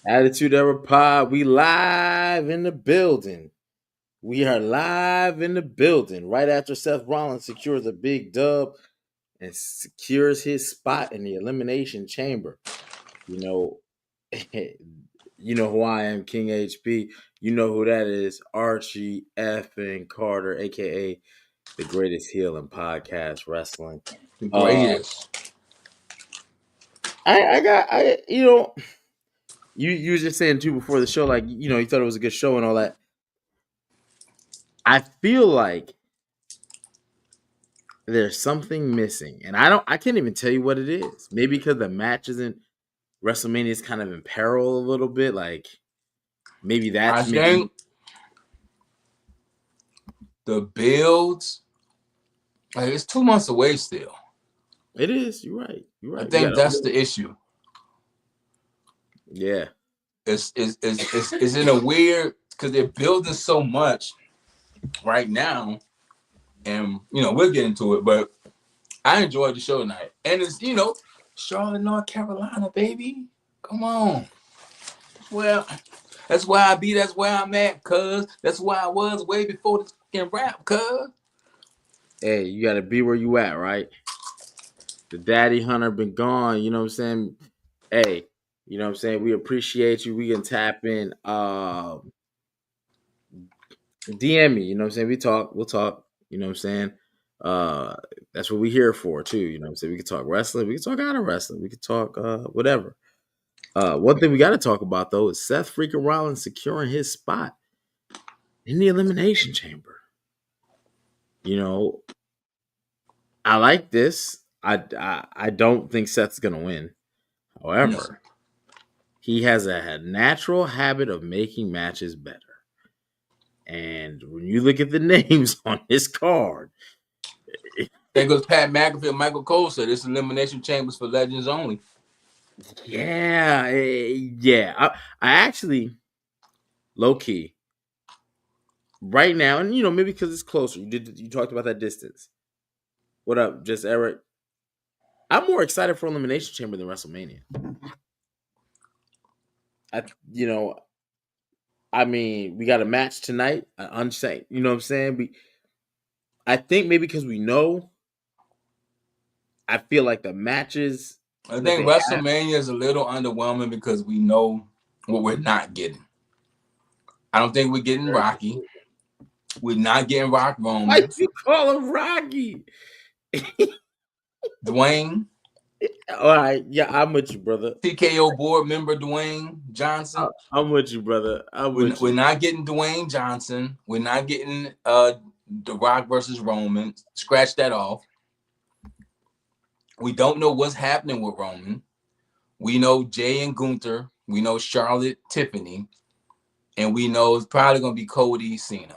Attitude Era Pod. We live in the building. We are live in the building right after Seth Rollins secures a big dub and secures his spot in the Elimination Chamber. You know, you know who I am, King HP. You know who that is, Archie F. and Carter, aka the greatest heel in podcast wrestling. The Uh, greatest. you were just saying too before the show, like you thought it was a good show and all that. I feel like there's something missing, and I can't even tell you what it is. Maybe because the match isn't WrestleMania is kind of in peril a little bit. Like maybe I that's making think the builds, like it's 2 months away still. it is. You're right. You're I right. think that's the issue. Yeah. It's in a weird because they're building so much right now, and we'll get into it. But I enjoyed the show tonight, and it's Charlotte, North Carolina, baby. Come on. Well, that's where I be. That's where I'm at, cuz. That's where I was way before this fucking rap, cuz. Hey, you got to be where you at, right? The daddy hunter been gone. You know what I'm saying? Hey, you know what I'm saying? We appreciate you. We can tap in. DM me. You know what I'm saying? We'll talk. You know what I'm saying? Uh, that's what we here for too. You know what I'm saying? We can talk wrestling. We can talk out of wrestling. We can talk whatever. One thing we got to talk about though is Seth freaking Rollins securing his spot in the Elimination Chamber. You know, I like this. I don't think Seth's gonna win. No. However, he has a natural habit of making matches better. And when you look at the names on his card, There goes Pat McAfee and Michael Cole said this elimination chambers for legends only. yeah. I actually low key right now, and maybe because it's closer. You talked about that distance. What up, just Eric? I'm more excited for Elimination Chamber than WrestleMania. I you know I mean we got a match tonight. Unsafe. You know what I'm saying? I think maybe because we know. I feel like the matches I that think they have. WrestleMania is a little underwhelming because we know what we're not getting. I don't think we're getting Rocky. We're not getting Rock Why Roman. you call him Rocky? Dwayne. All right, yeah, I'm with you, brother. TKO board member Dwayne Johnson. I'm with you, brother. I'm with We're you. not getting Dwayne Johnson. We're not getting The Rock versus Roman. Scratch that off. We don't know what's happening with Roman. We know Jay and Gunther. We know Charlotte, Tiffany. And we know it's probably going to be Cody, Cena.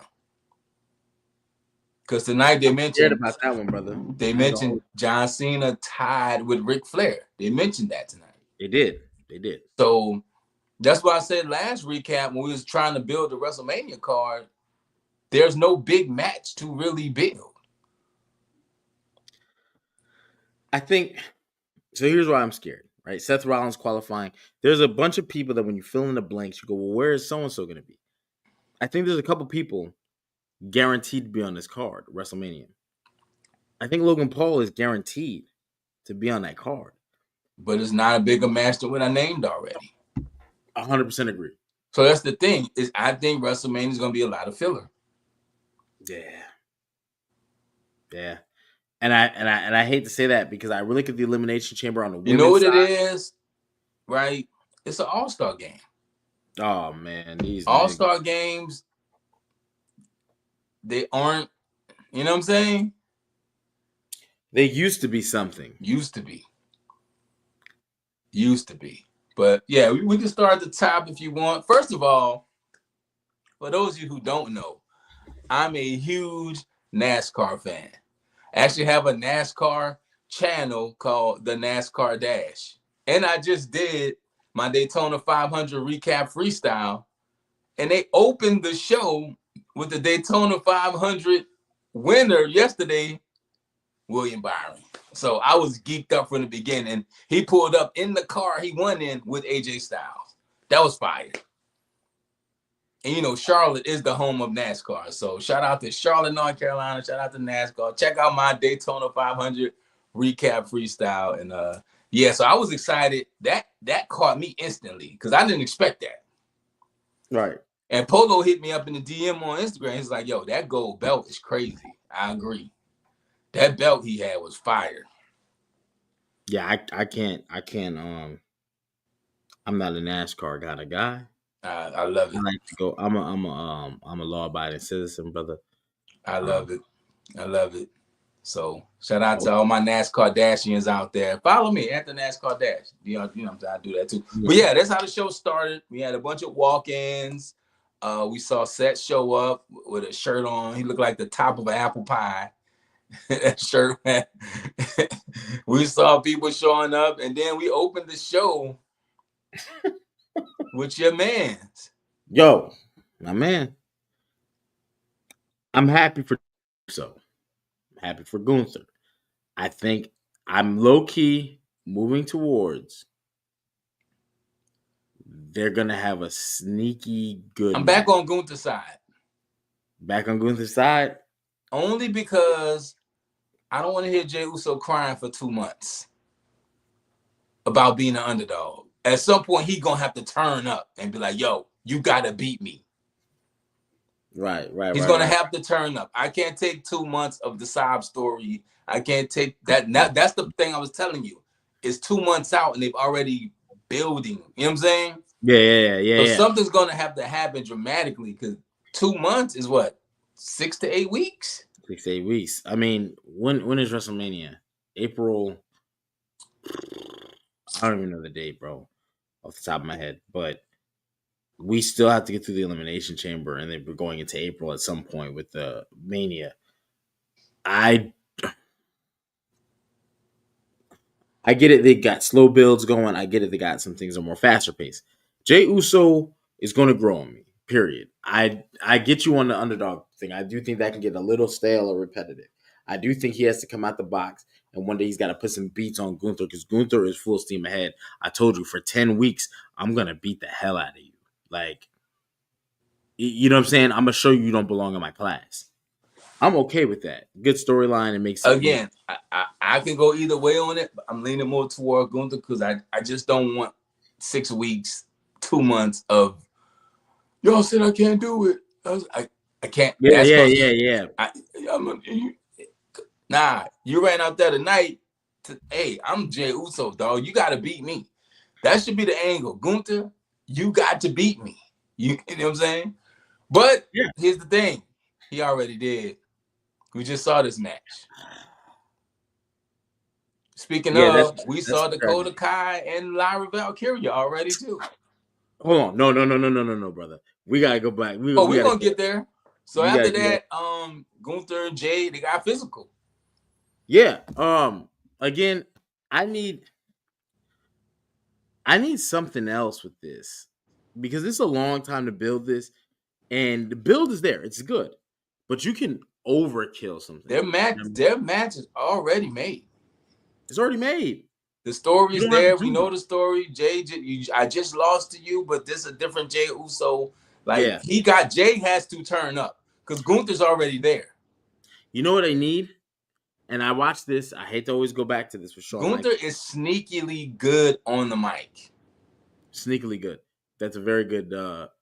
Because tonight they mentioned about that one, brother. They mentioned John Cena tied with Ric Flair. They mentioned that tonight. They did. They did. So that's why I said last recap when we was trying to build the WrestleMania card, there's no big match to really build. I think so. Here's why I'm scared. Right, Seth Rollins qualifying. There's a bunch of people that when you fill in the blanks, you go, "Well, where is so and so going to be?" I think there's a couple people guaranteed to be on this card, WrestleMania. I think Logan Paul is guaranteed to be on that card. But it's not a bigger match than what I named already. 100% agree. So that's the thing is I think WrestleMania is going to be a lot of filler. Yeah. And I hate to say that because I really look at the Elimination Chamber on the women's You know what side. it is, right? It's an all-star game. Oh man, these all-star games, they aren't. You know what I'm saying? They used to be something. Used to be. But yeah, we can start at the top if you want. First of all, for those of you who don't know, I'm a huge NASCAR fan. I actually have a NASCAR channel called the NASCAR Dash. And I just did my Daytona 500 recap freestyle. And they opened the show with the Daytona 500 winner yesterday, William Byron. So I was geeked up from the beginning. He pulled up in the car he won in with AJ Styles. That was fire. And you know, Charlotte is the home of NASCAR. So shout out to Charlotte, North Carolina. Shout out to NASCAR. Check out my Daytona 500 recap freestyle. And yeah, so I was excited. That caught me instantly because I didn't expect that. Right. And Polo hit me up in the DM on Instagram. He's like, yo, that gold belt is crazy. I agree. That belt he had was fire. Yeah, I can't I'm not a NASCAR kind of guy. I love I it. like to go. I'm a law abiding citizen, brother. I love it. I love it. So shout out to all my NASCAR Dashians out there. Follow me at the NASCAR Dash. You know what I'm saying? I do that too. But yeah, that's how the show started. We had a bunch of walk-ins. We saw Seth show up with a shirt on. He looked like the top of an apple pie. That shirt, man. We saw people showing up, and then we opened the show with your man's. Yo, my man. I'm happy for so. I'm happy for Gunther. I think I'm low key moving towards they're gonna have a sneaky good I'm match. back on Gunther's side. Back on Gunther's side? Only because I don't want to hear Jey Uso crying for 2 months about being an underdog. At some point, he's going to have to turn up and be like, yo, you got to beat me. Right. He's going to have to turn up. I can't take 2 months of the sob story. I can't take that. That's the thing I was telling you. It's 2 months out and they've already building. You know what I'm saying? Yeah. So something's going to have to happen dramatically because 2 months is what? 6 to 8 weeks? 6 to 8 weeks. I mean, when is WrestleMania? April. I don't even know the date, bro, off the top of my head. But we still have to get through the Elimination Chamber, and then we're going into April at some point with the Mania. I get it. They got slow builds going. I get it. They got some things that are more faster paced. Jey Uso is going to grow on me. Period. I get you on the underdog thing. I do think that can get a little stale or repetitive. I do think he has to come out the box, and one day he's got to put some beats on Gunther because Gunther is full steam ahead. I told you for 10 weeks, I'm going to beat the hell out of you. Like, you know what I'm saying? I'm going to show you don't belong in my class. I'm okay with that. Good storyline. It makes sense. Again, I can go either way on it, but I'm leaning more toward Gunther because I just don't want 6 weeks, 2 months of y'all said I can't do it. I can't. Yeah. Nah, you ran out there tonight. Hey, I'm Jey Uso, dog. You got to beat me. That should be the angle. Gunther, you got to beat me. You know what I'm saying? But here's the thing. He already did. We just saw this match. Speaking of, we saw Dakota Kai and Lyra Valkyria already too. Hold on. No, brother. We gotta go back. We're gonna get there. So after that, Gunther and Jay, they got physical. Yeah. Again, I need something else with this because it's a long time to build this, and the build is there. It's good, but you can overkill something. Their match is already made. It's already made. The story is there. We know the story. Jay, I just lost to you, but this is a different Jey Uso. Like Jay has to turn up because Gunther's already there. You know what I need? And I watched this. I hate to always go back to this with Shawn. Gunther is sneakily good on the mic. Sneakily good. That's a very good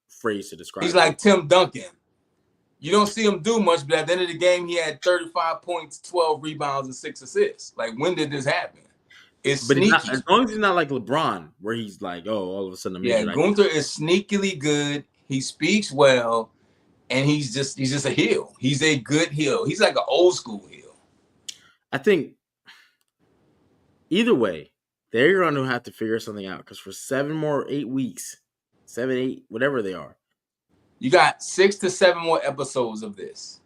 phrase to describe. He's like Tim Duncan. You don't see him do much, but at the end of the game, he had 35 points, 12 rebounds, and 6 assists. Like, when did this happen? It's sneaky. As long as he's not like LeBron, where he's like, oh, all of a sudden, Gunther is sneakily good. He speaks well, and he's just a heel. He's a good heel. He's like an old school heel. I think either way, they're going to have to figure something out because for 8 weeks, 7, 8, whatever they are, you got 6 to 7 more episodes of this.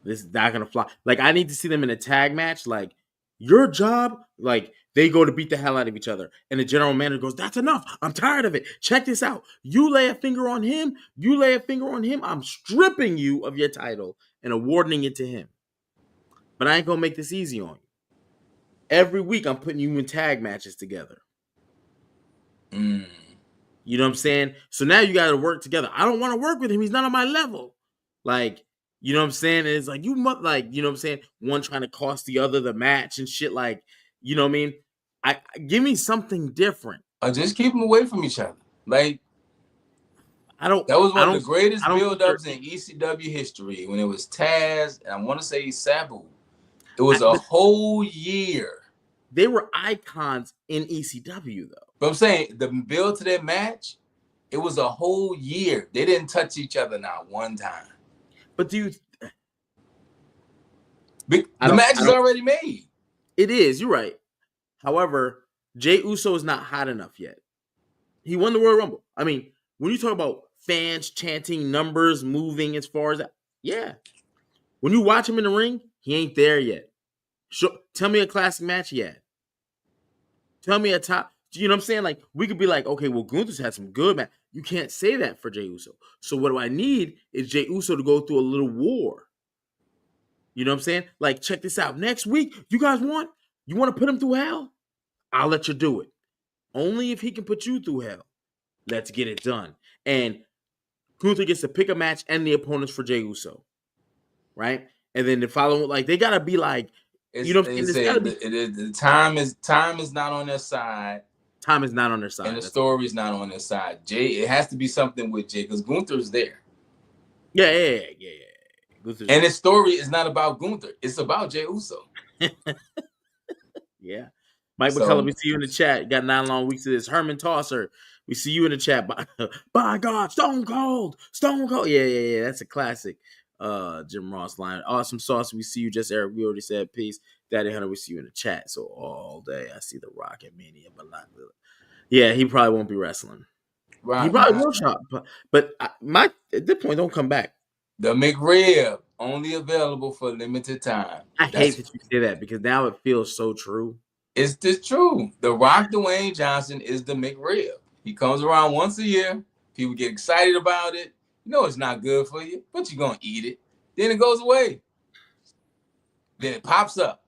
This is not going to fly. Like, I need to see them in a tag match. Like, your job, like, they go to beat the hell out of each other. And the general manager goes, that's enough. I'm tired of it. Check this out. You lay a finger on him. I'm stripping you of your title and awarding it to him. But I ain't going to make this easy on you. Every week, I'm putting you in tag matches together. You You know what I'm saying? So now you got to work together. I don't want to work with him. He's not on my level. Like, you know what I'm saying? And it's like you must like, you know what I'm saying? One trying to cost the other the match and shit. Like, you know what I mean? I give me something different. Or just keep them away from each other. Like I don't. that was I one of the don't. I greatest don't think they're. build-ups in ECW history when it was Taz and I want to say Sabu. It was a But whole year. they were icons in ECW though. But I'm saying the build to that match, it was a whole year. They didn't touch each other not one time. But do you? The match is already made. It is. You're right. However, Jey Uso is not hot enough yet. He won the Royal Rumble. I mean, when you talk about fans chanting, numbers moving as far as that, yeah. When you watch him in the ring, he ain't there yet. Tell me a classic match he had. Tell me a top. You know what I'm saying? Like, we could be like, okay, well, Gunther's had some good match. You can't say that for Jey Uso. So what do I need is Jey Uso to go through a little war. You know what I'm saying? Like, check this out. Next week, you guys want to put him through hell? I'll let you do it. Only if he can put you through hell. Let's get it done. And Gunther gets to pick a match and the opponents for Jey Uso. Right? And then the following, like, they got to be like, you know what I'm saying? The time is not on their side. Time is not on their side. And the story is not on their side. Jey, it has to be something with Jey because Gunther's there. Yeah. And his story is not about Gunther. It's about Jey Uso. Yeah. Mike McCullough, we see you in the chat. You got 9 long weeks of this. Herman Tosser, we see you in the chat. By God, Stone Cold. Yeah. That's a classic. Jim Ross line. Awesome sauce. We see you, just Eric. We already said peace. Daddy Hunter, we see you in the chat. So all day I see the Rocket Mania, but not really. Yeah, he probably won't be wrestling. Right. He probably will shop, but at this point, don't come back. The McRib only available for limited time. I hate that you say that because now it feels so true. It's just true. The Rock Dwayne Johnson is the McRib. He comes around once a year. People get excited about it. You know it's not good for you, but you're gonna eat it. Then it goes away. Then it pops up.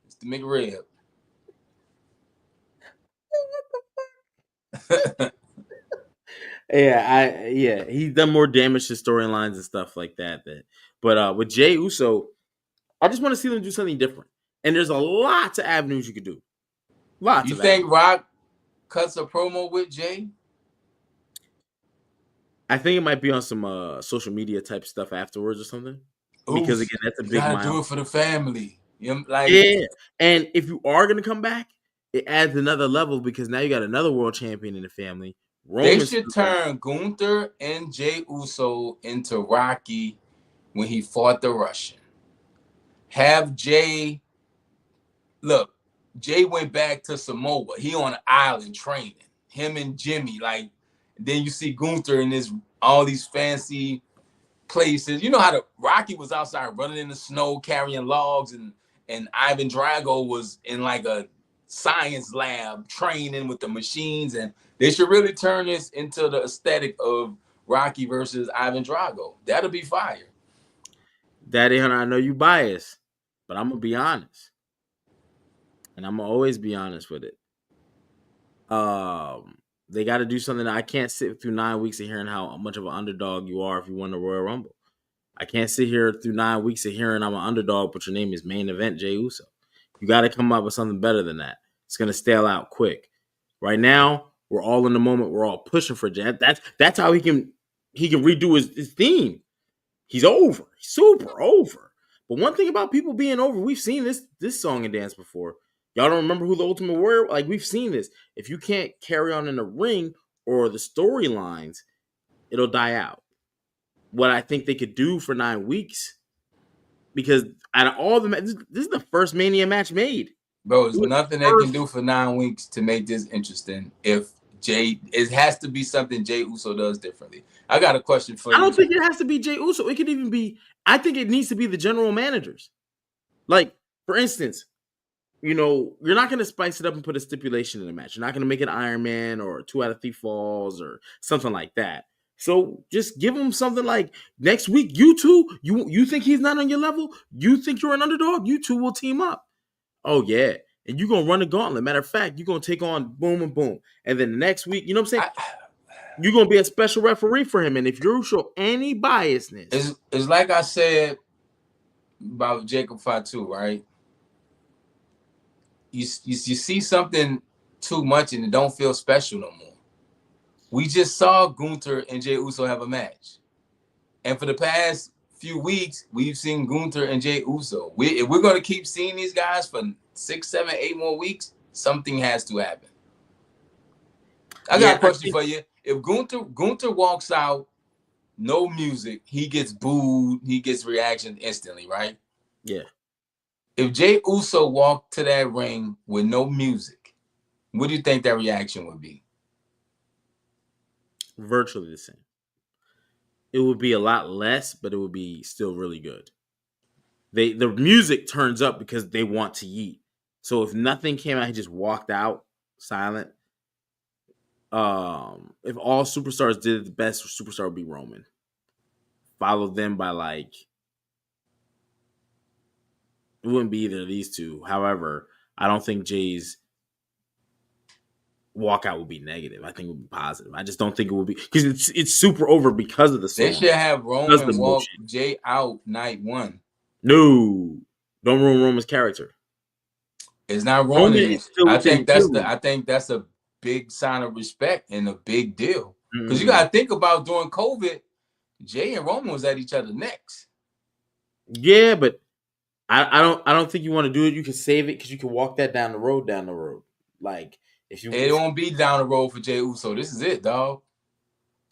It's the McRib. Yeah, he's done more damage to storylines and stuff like that. But with Jey Uso, I just want to see them do something different. And there's a lot of avenues you could do. You think Rock cuts a promo with Jey? I think it might be on some social media type stuff afterwards or something. Oof, because again, that's a big milestone. You gotta do it for the family. Yeah, and if you are gonna come back, it adds another level because now you got another world champion in the family. Rollins, they should turn Gunther and Jey Uso into Rocky when he fought the Russian. Have Jey. Look, Jey went back to Samoa. He on an island training. Him and Jimmy, like. Then you see Gunther in all these fancy places. You know how the Rocky was outside running in the snow, carrying logs, and Ivan Drago was in like a science lab training with the machines. And they should really turn this into the aesthetic of Rocky versus Ivan Drago. That'll be fire. Daddy Hunter, I know you biased, but I'm gonna be honest, and I'm gonna always be honest with it. They got to do something that I can't sit through 9 weeks of hearing how much of an underdog you are if you won the Royal Rumble. I can't sit here through 9 weeks of hearing I'm an underdog, but your name is main event Jey Uso. You got to come up with something better than that. It's going to stale out quick. Right now, we're all in the moment. We're all pushing for Jey. That's how he can redo his theme. He's over. He's super over. But one thing about people being over, we've seen this song and dance before. Y'all don't remember who the Ultimate Warrior? Like, we've seen this. If you can't carry on in the ring or the storylines, it'll die out. What I think they could do for 9 weeks, because out of all the this is the first Mania match made. Bro, there's nothing they can do for 9 weeks to make this interesting. If it has to be something Jey Uso does differently. I got a question for you. I don't think it has to be Jey Uso. It could even be, I think it needs to be the general managers. Like, for instance, you know, you're not going to spice it up and put a stipulation in the match. You're not going to make it Iron Man or 2 out of 3 falls or something like that. So just give him something like, next week, you two, you think he's not on your level? You think you're an underdog? You two will team up. Oh, yeah. And you're going to run the gauntlet. Matter of fact, you're going to take on boom and boom. And then the next week, you know what I'm saying? you're gonna be a special referee for him, and if you show any biasness, It's like I said about Jacob Fatu, right? You see something too much and it don't feel special no more. We just saw Gunther and Jey Uso have a match, and for the past few weeks, we've seen Gunther and Jey Uso. If we're gonna keep seeing these guys for 6, 7, 8 more weeks, something has to happen. I got a question for you. If Gunther walks out, no music, he gets booed, he gets reaction instantly, right? Yeah. If Jey Uso walked to that ring with no music, what do you think that reaction would be? Virtually the same. It would be a lot less, but it would be still really good. The music turns up because they want to yeet. So if nothing came out, he just walked out silent. If all superstars did it, the best superstar would be Roman. Followed them by like it wouldn't be either of these two. However, I don't think Jay's walkout would be negative. I think it would be positive. I just don't think it would be because it's super over because of the song. They should have Roman walk Jay out night 1. No, don't ruin Roman's character. It's not ruining it. I think that's a big sign of respect and a big deal. Because you gotta think about during COVID, Jay and Roman was at each other's necks. Yeah, but I don't think you want to do it. You can save it because you can walk that down the road. Like if you, it won't be down the road for Jey Uso. This is it, dog.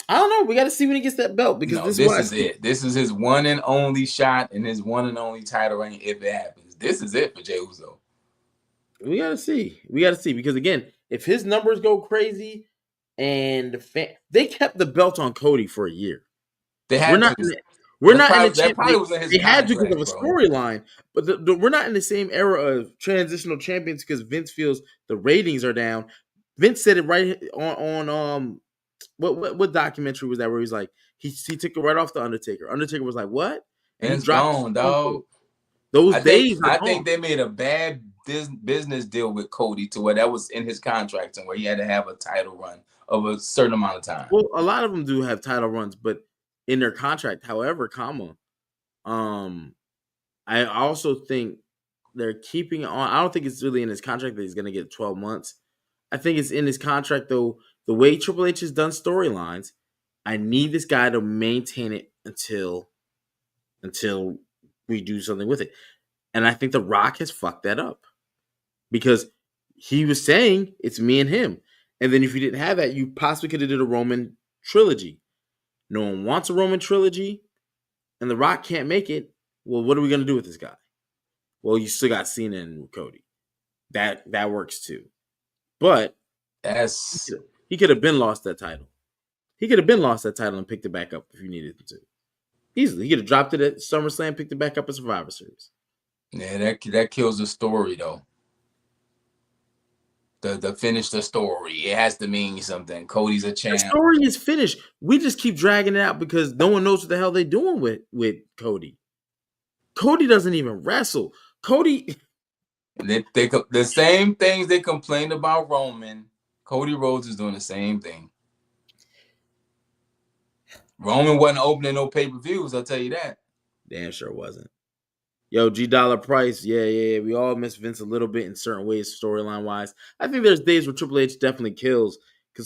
I don't know. We got to see when he gets that belt because this is it. This is his one and only shot and his one and only title reign if it happens. This is it for Jey Uso. We got to see. Because again, if his numbers go crazy and they kept the belt on Cody for a year. They had We're not in the they had to because of a storyline, but we're not in the same era of transitional champions because Vince feels the ratings are down. Vince said it right on what documentary was that where he's like he took it right off the Undertaker. Undertaker was like, what? And it's gone, dog. Those days I think they made a bad business deal with Cody to where that was in his contract and where he had to have a title run of a certain amount of time. Well, a lot of them do have title runs, but in their contract, however, I also think they're keeping it on. I don't think it's really in his contract that he's going to get 12 months. I think it's in his contract, though, the way Triple H has done storylines, I need this guy to maintain it until we do something with it. And I think The Rock has fucked that up because he was saying it's me and him. And then if you didn't have that, you possibly could have did a Roman trilogy. No one wants a Roman trilogy, and The Rock can't make it. Well, what are we going to do with this guy? Well, you still got Cena and Cody. That works too. But he could have been lost that title. He could have been lost that title and picked it back up if you needed him to. Easily. He could have dropped it at SummerSlam, picked it back up at Survivor Series. Yeah, that kills the story, though. The finish the story. It has to mean something. Cody's a champ. The story is finished. We just keep dragging it out because no one knows what the hell they're doing with Cody. Cody doesn't even wrestle. Cody. The same things they complained about Roman, Cody Rhodes is doing the same thing. Roman wasn't opening no pay-per-views, I'll tell you that. Damn sure wasn't. Yo, G Dollar Price, yeah. We all miss Vince a little bit in certain ways, storyline wise. I think there's days where Triple H definitely kills.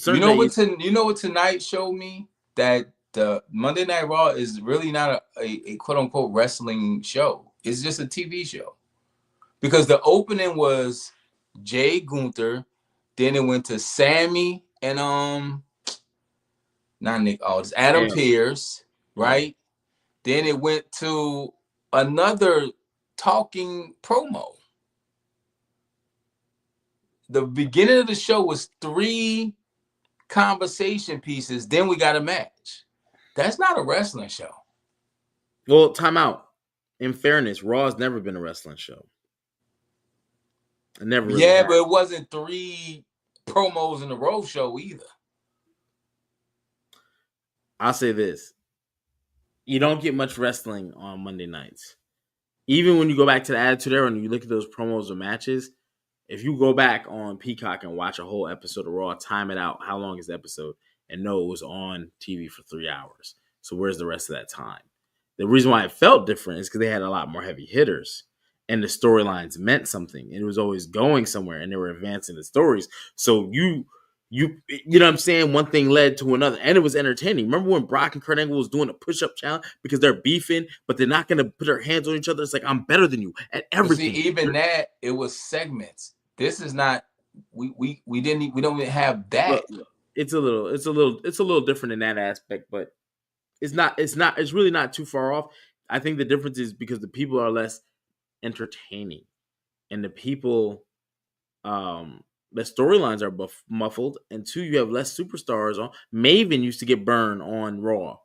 You know what tonight showed me? That the Monday Night Raw is really not a quote unquote wrestling show. It's just a TV show. Because the opening was Jay Gunther, then it went to Sammy and not Nick Aldis, Adam Pearce, right? Then it went to another talking promo. The beginning of the show was 3 conversation pieces. Then we got a match. That's not a wrestling show. Well, time out. In fairness, Raw has never been a wrestling show. It never really has. But it wasn't 3 promos in a row show either. I'll say this. You don't get much wrestling on Monday nights. Even when you go back to the Attitude Era and you look at those promos or matches, if you go back on Peacock and watch a whole episode of Raw, time it out, how long is the episode? and no, it was on TV for 3 hours. So where's the rest of that time? The reason why it felt different is because they had a lot more heavy hitters, and the storylines meant something, and it was always going somewhere, and they were advancing the stories. So you know what I'm saying? One thing led to another, and it was entertaining. Remember when Brock and Kurt Angle was doing a push-up challenge because they're beefing, but they're not gonna put their hands on each other? It's like, I'm better than you at But see, everything. even that, it was segments. This is not. We didn't. We don't even have that. Look, it's a little different in that aspect, but it's really not too far off. I think the difference is because the people are less entertaining, and the storylines are muffled, and two, you have less superstars on. Maven used to get burned on Raw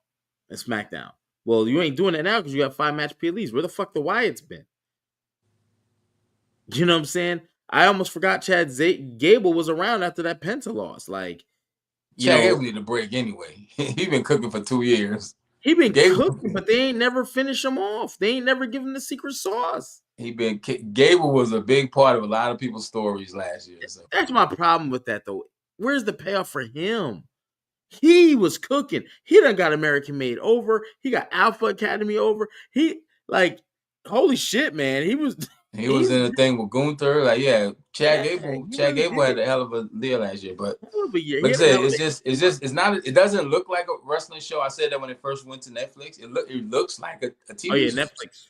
and SmackDown. Well, you ain't doing it now because you have 5 match PLEs. Where the fuck the Wyatt's been? You know what I'm saying? I almost forgot Gable was around after that Penta loss. Like, you Chad know, Gable need a break anyway. He been cooking for 2 years. he been Gable, cooking, but they ain't never finish him off. They ain't never given the secret sauce. Gable was a big part of a lot of people's stories last year. So That's my problem with that, though. Where's the payoff for him? He was cooking. He done got American Made over. He got Alpha Academy over. He like, holy shit, man. He was in a thing with Gunther. Like, yeah, yeah, he Chad really Gable did. had a hell of a deal last year. But He like I had a said, hell of it's not. It doesn't look like a wrestling show. I said that when it first went to Netflix. It looks like a Oh TV yeah, show. Netflix It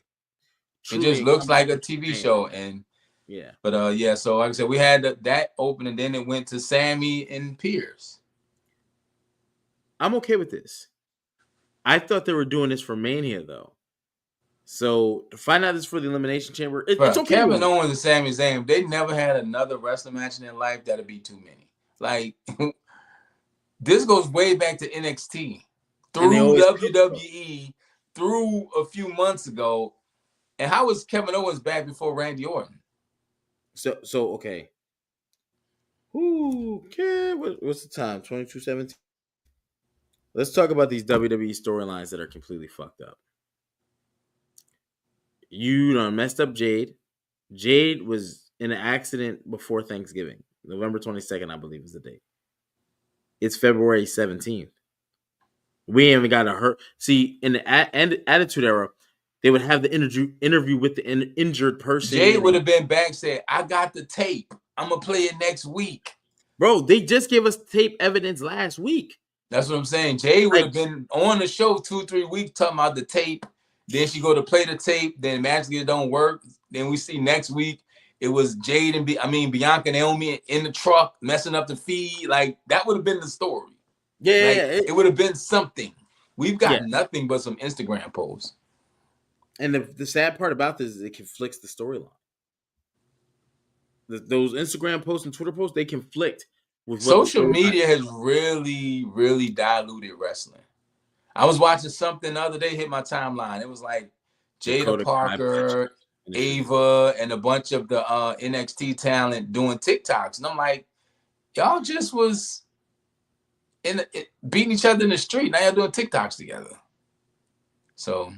truly just looks like a encompasses TV man. show. And Yeah. but yeah. So like I said, we had that open, and then it went to Sammy and Pierce. I'm okay with this. I thought they were doing this for Mania though. So to find out this for the Elimination Chamber, it's But okay with Kevin me. Owens and Sami Zayn, they never had another wrestling match in their life that'd be too many. Like this goes way back to NXT, And they through always WWE, through a few months ago. And how was Kevin Owens back before Randy Orton? so okay. Okay, what's the time? 22:17. Let's talk about these WWE storylines that are completely fucked up. You done messed up Jade. Jade was in an accident before Thanksgiving. November 22nd, I believe, is the date. It's February 17th. We haven't got a hurt. See, in the Attitude Era, they would have the interview with the injured Jay person. would have been back, said, I got the tape. I'm going to play it next week. Bro, they just gave us tape evidence last week. That's what I'm saying. Jay would Like, have been on the show 2-3 weeks talking about the tape. Then she go to play the tape. Then magically it don't work. Then we see next week it was Jade and Bianca and Naomi in the truck messing up the feed. Like that would have been the story. Like yeah, it would have been something. We've got yeah. nothing but some Instagram posts. And the sad part about this is it conflicts the storyline. Those Instagram posts and Twitter posts, they conflict with what the Social storyline media is. has really, really diluted wrestling. I was watching something the other day, hit my timeline. It was like Jada Dakota Kai Parker, Ava, and a bunch of the NXT talent doing TikToks. And I'm like, y'all just was beating each other in the street. Now y'all doing TikToks together. So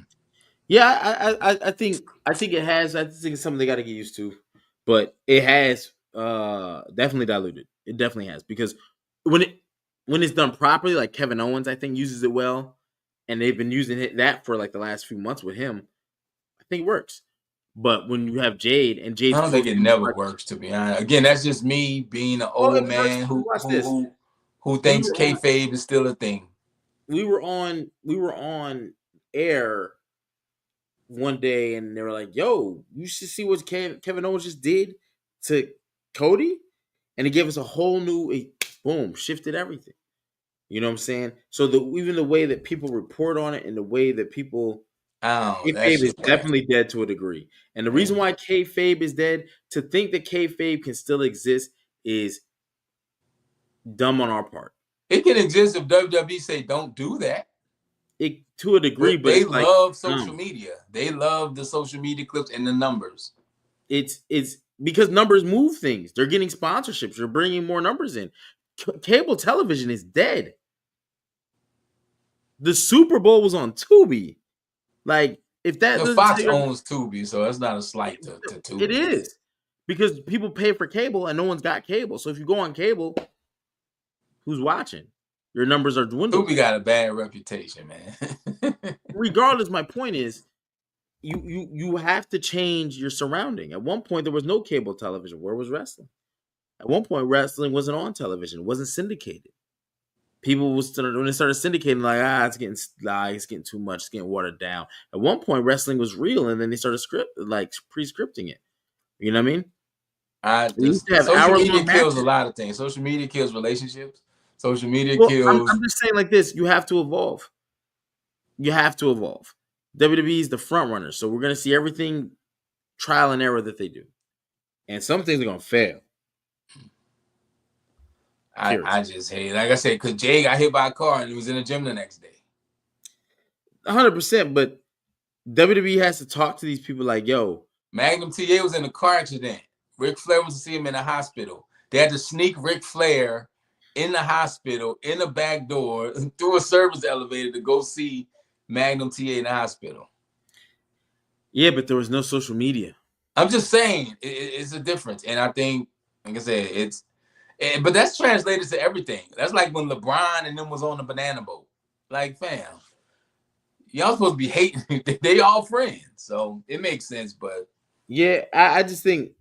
yeah, I think it has. I think it's something they got to get used to, but it has definitely diluted. It definitely has because when it's done properly, like Kevin Owens, I think uses it well, and they've been using that for like the last few months with him. I think it works. But when you have Jade and Jade's I don't think close it to never works, to be honest. Again, that's just me being an oh, old it works. man Watch this. who We thinks were on. kayfabe is still a thing. We were on air one day, and they were like, "Yo, you should see what Kevin Owens just did to Cody," and it gave us a whole new boom, shifted everything. You know what I'm saying? So even the way that people report on it and the way that people Oh, that kayfabe is shit whack. definitely dead to a degree. And the reason why kayfabe is dead, to think that kayfabe can still exist, is dumb on our part. It can exist if WWE say don't do that. It to a degree, But but they it's like love social media. They love the social media clips and the numbers. it's because numbers move things. They're getting sponsorships. You're bringing more numbers in. Cable television is dead. The Super Bowl was on Tubi. Like, if that The doesn't tell Fox you, owns Tubi, so that's not a slight to it Tubi. is because people pay for cable and no one's got cable. So if you go on cable, who's watching? your numbers are dwindling. Scooby got a bad reputation, man. Regardless, my point is, you have to change your surrounding. At one point, there was no cable television. Where was wrestling? At one point, wrestling wasn't on television. It wasn't syndicated. People when they started syndicating, like, it's getting too much, it's getting watered down. At one point, wrestling was real, and then they started pre-scripting it. You know what I mean? We used to have Social media hour-long kills a matches. lot of things. Social media kills relationships. Social media Well, kills. I'm just saying like this: you have to evolve. You have to evolve. WWE is the front runner, so we're gonna see everything trial and error that they do, and some things are gonna fail. I just hate, like I said, because Jay got hit by a car and he was in the gym the next day. 100%, but WWE has to talk to these people like, yo. Magnum TA was in a car accident. Ric Flair was to see him in the hospital. They had to sneak Ric Flair in the hospital, in the back door, through a service elevator to go see Magnum TA in the hospital. Yeah, but there was no social media. I'm just saying, it's a difference. And I think, like I said, but that's translated to everything. That's like when LeBron and them was on the banana boat. Like, fam, y'all supposed to be hating. They all friends. So it makes sense, but. Yeah, I just think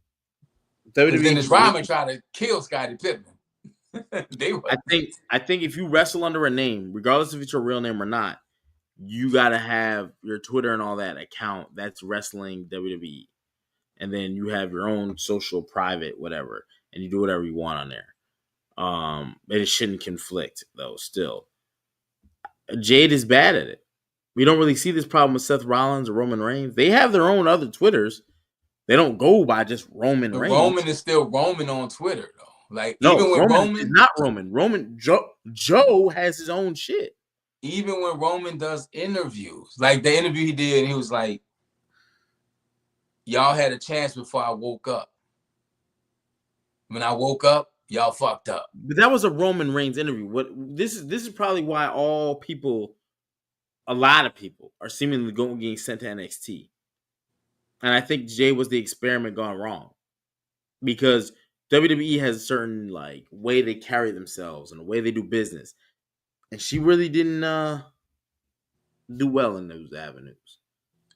WWE. Dennis Rodman tried to kill Scottie Pippen. I think if you wrestle under a name, regardless if it's your real name or not, you gotta have your Twitter and all that account that's wrestling WWE, and then you have your own social, private, whatever, and you do whatever you want on there. And it shouldn't conflict though. Still, Jade is bad at it. We don't really see this problem with Seth Rollins or Roman Reigns. They have their own other Twitters. They don't go by just Roman Reigns. Roman is still Roman on Twitter though. Like, no, even when Roman is not Roman. Joe has his own shit. Even when Roman does interviews, like the interview he did, and he was like, y'all had a chance before I woke up. When I woke up, y'all fucked up. But that was a Roman Reigns interview. This is probably why a lot of people are seemingly getting sent to NXT. And I think Jay was the experiment gone wrong. Because WWE has a certain like way they carry themselves and the way they do business. And she really didn't do well in those avenues.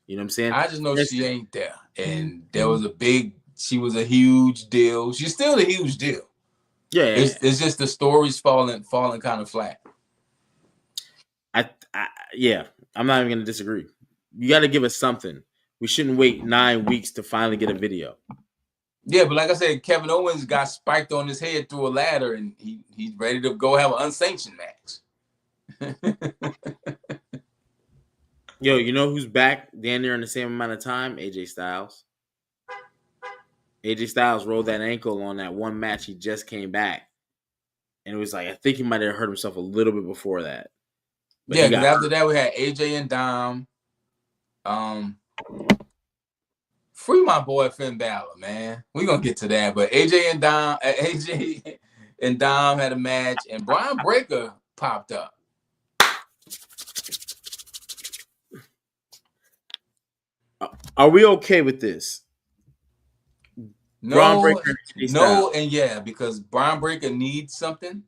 You know what I'm saying? I just know she ain't there. And there was she was a huge deal. She's still a huge deal. Yeah. It's just the story's falling kind of flat. Yeah, I'm not even going to disagree. You got to give us something. We shouldn't wait 9 weeks to finally get a video. Yeah, but like I said, Kevin Owens got spiked on his head through a ladder, and he's ready to go have an unsanctioned match. Yo, you know who's back damn near in the same amount of time? AJ Styles. AJ Styles rolled that ankle on that one match. He just came back. And it was like, I think he might have hurt himself a little bit before that. But yeah, because after that we had AJ and Dom. Free my boy Finn Balor, man. We're gonna get to that. But AJ and Dom had a match, and Brian Breaker popped up. Are we okay with this? No, and yeah, because Brian Breaker needs something.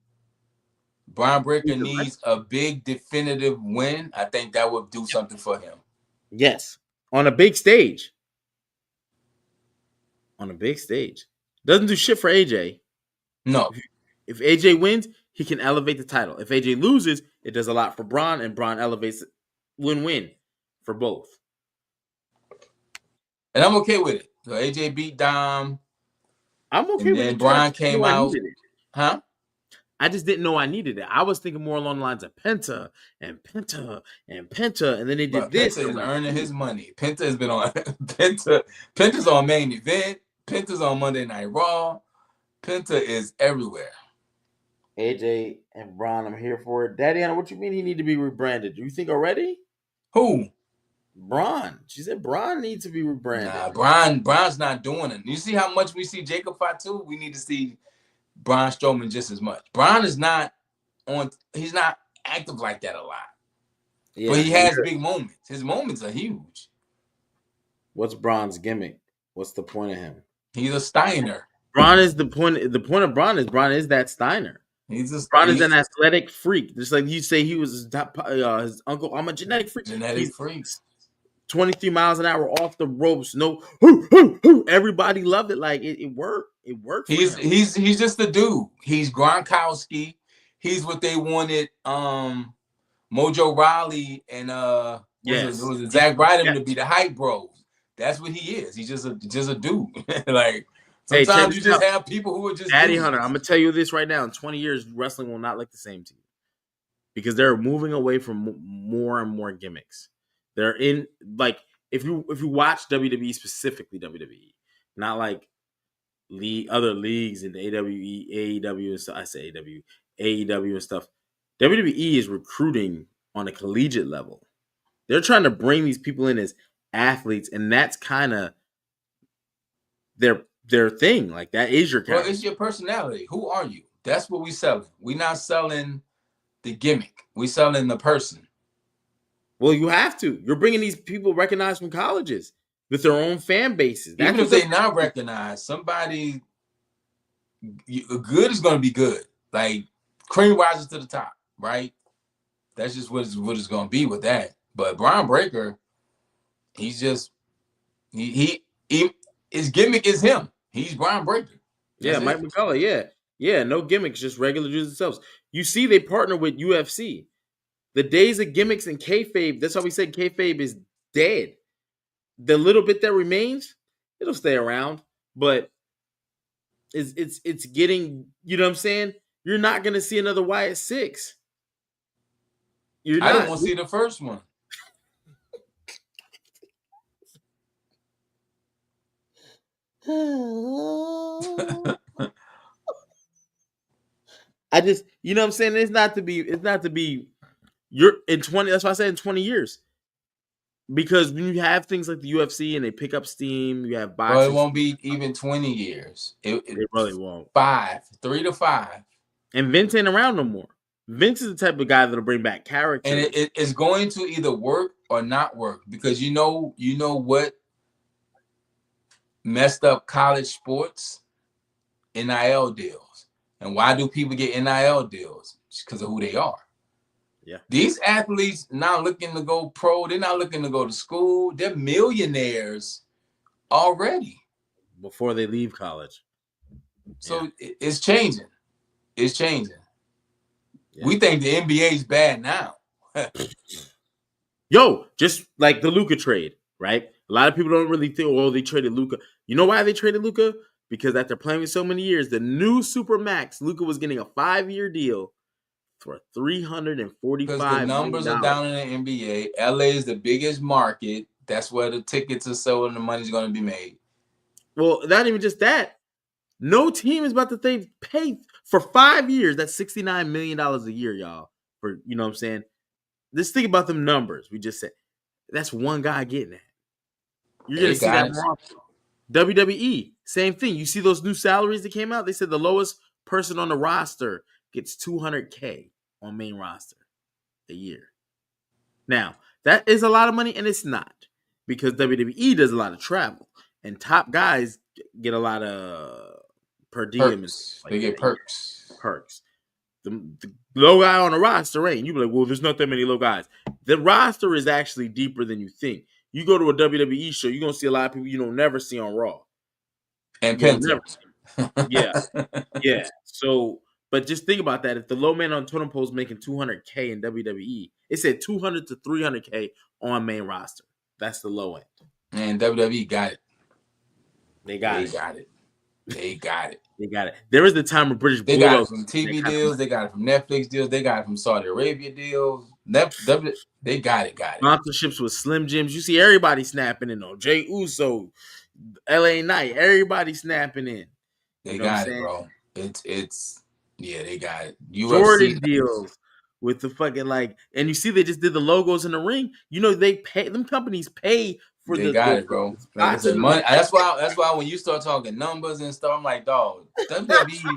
Brian Breaker needs a big definitive win. I think that would do something for him. Yes, on a big stage. On a big stage. Doesn't do shit for AJ. No. If AJ wins, he can elevate the title. If AJ loses, it does a lot for Braun, and Braun elevates win-win for both. And I'm okay with it. So AJ beat Dom. I'm okay with it. And Braun came out. Huh? I just didn't know I needed it. I was thinking more along the lines of Penta, and then they did this. Penta is earning his money. Penta has been on Penta's on Main Event. Penta's on Monday Night Raw. Penta is everywhere. AJ and Braun, I'm here for it. Daddy Anna, what you mean he need to be rebranded? Do you think already? Who? Braun. She said Braun needs to be rebranded. Nah, Braun's not doing it. You see how much we see Jacob Fatu? We need to see Braun Strowman just as much. Braun is not he's not active like that a lot. Yeah, but he has big moments. His moments are huge. What's Braun's gimmick? What's the point of him? He's a Steiner. Braun is the point of Braun is that Steiner. He's just Braun is an athletic freak. Just like you say, he was his uncle. I'm a genetic freak. genetic He's freak. 23 miles an hour off the ropes. No, everybody loved it. Like it worked. It worked for him. He's just the dude. He's Gronkowski. He's what they wanted. Mojo Rawley and Yes. was it Zach Brydon to be the hype bros. That's what he is. He's just a dude. Like Hey, check sometimes you this just out. have people who are just Daddy dudes. Hunter, I'm gonna tell you this right now. In 20 years, wrestling will not look the same to you because they're moving away from more and more gimmicks. They're in like if you watch WWE, specifically WWE, not like other leagues in the AEW and stuff. I say AEW and stuff. WWE is recruiting on a collegiate level. They're trying to bring these people in as athletes, and that's kind of their thing. Like that is your character. Well, it's your personality. Who are you? That's what we selling. We're not selling the gimmick. We selling the person. Well, you have to. You're bringing these people recognized from colleges with their own fan bases. That's Even if what they not recognized, somebody good is going to be good. Like cream rises to the top, right? That's just what it's going to be with that. But Brian Breaker, he's just he his gimmick is him. He's Brian Breaker. Yeah, Mike McCullough. Yeah. No gimmicks, just regular dudes themselves. You see, they partner with UFC. The days of gimmicks and kayfabe. That's why we said kayfabe is dead. The little bit that remains, it'll stay around, but it's getting. You know what I'm saying? You're not gonna see another Wyatt 6. You're not. I don't want to see the first one. I just, you know what I'm saying? It's not to be, you're in 20, that's why I said in 20 years. Because when you have things like the UFC and they pick up steam, you have boxing. Well, it won't be even 20 years. It really won't. 3 to 5. And Vince ain't around no more. Vince is the type of guy that'll bring back character. And it's going to either work or not work because you know what messed up college sports? NIL deals. And why do people get NIL deals? It's because of who they are. Yeah. These athletes not looking to go pro. They're not looking to go to school. They're millionaires already. Before they leave college. So it's changing. It's changing. Yeah. We think the NBA is bad now. Yo, just like the Luka trade, right? A lot of people don't really think, oh, they traded Luka. You know why they traded Luka? Because after playing so many years, the new Supermax, Luka was getting a 5-year deal for $345 because the numbers are down in the NBA. LA is the biggest market. That's where the tickets are sold and the money's going to be made. Well, not even just that. No team is about to pay for 5 years. That's $69 million a year, y'all. For, you know what I'm saying? Just think about them numbers we just said. That's one guy getting that. You're going to see that more often. WWE, same thing. You see those new salaries that came out? They said the lowest person on the roster gets $200K on main roster a year. Now, that is a lot of money, and it's not. Because WWE does a lot of travel. And top guys get a lot of per diem. Perks. They get perks. Perks. The low guy on the roster ain't. You be like, well, there's not that many low guys. The roster is actually deeper than you think. You go to a WWE show, you're going to see a lot of people you don't never see on Raw. And Penta. Yeah. So, but just think about that. If the low man on totem pole is making $200K in WWE, it said $200 to $300K on main roster. That's the low end. And WWE got it. They got it. They got it. There was the time of British Bulldogs. They got it from TV deals. They got it from Netflix deals. They got it from Saudi Arabia deals. They got it. Sponsorships with Slim Jims. You see everybody snapping in on Jay Uso, LA Knight. Everybody snapping in. They got it, bro. It's they got it. UFC Jordan deals with the fucking and you see they just did the logos in the ring. You know they pay them companies pay for they got it, bro. Like it's money. That's why when you start talking numbers and stuff, I'm like, dog, WWE.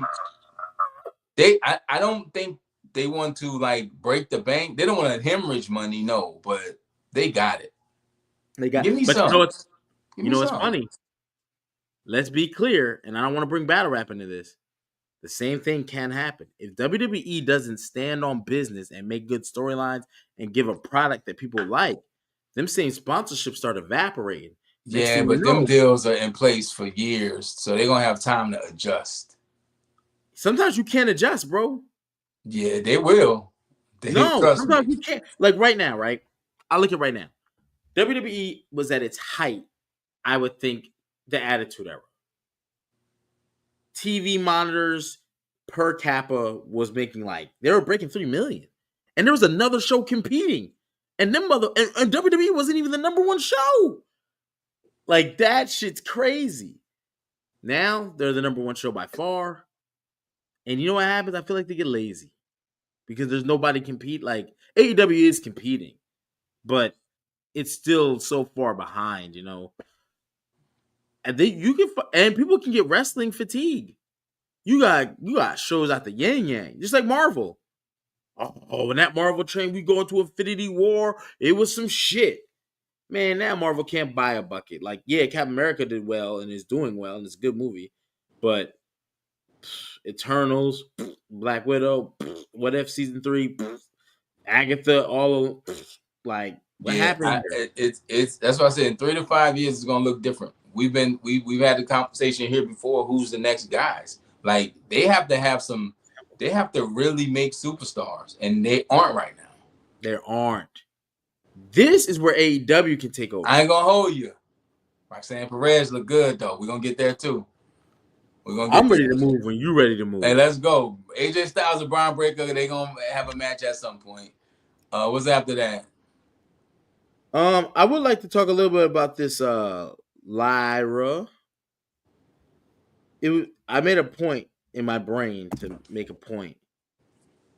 I don't think they want to break the bank. They don't want to hemorrhage money, no, but they got it. Give me some. You know what's funny? Let's be clear, and I don't want to bring battle rap into this. The same thing can happen. If WWE doesn't stand on business and make good storylines and give a product that people like, them same sponsorships start evaporating. Next Yeah, thing you but them know, deals are in place for years, so they're gonna have time to adjust. sometimes you can't adjust, bro. Yeah, they will. They No, trust sometimes me. you can't. Like right now, right? I look at right now. WWE was at its height, I would think, the Attitude Era. TV monitors per capita was making like they were breaking 3 million, and there was another show competing, and them and WWE wasn't even the number one show. Like that shit's crazy. Now they're the number one show by far, and you know what happens? I feel like they get lazy because there's nobody compete. Like AEW is competing, but it's still so far behind, you know. And people can get wrestling fatigue. You got shows out the yin yang, just like Marvel. Oh, when that Marvel train, we go into Infinity War, it was some shit. Man, now Marvel can't buy a bucket. Like, yeah, Captain America did well and is doing well and it's a good movie, but Eternals, Black Widow, What If season 3, Agatha, all of, like what Yeah, happened here? it's that's why I said in 3 to 5 years it's gonna look different. We've had the conversation here before. Who's the next guys? Like they have to really make superstars, and they aren't right now. There aren't. This is where AEW can take over. I ain't gonna hold you. Roxanne Perez look good though. We're gonna get there too. We're gonna get I'm ready there. to move when you're ready to move. Hey, let's go. AJ Styles and Brian Breaker, they gonna have a match at some point. What's after that? I would like to talk a little bit about this Lyra. I made a point in my brain to make a point.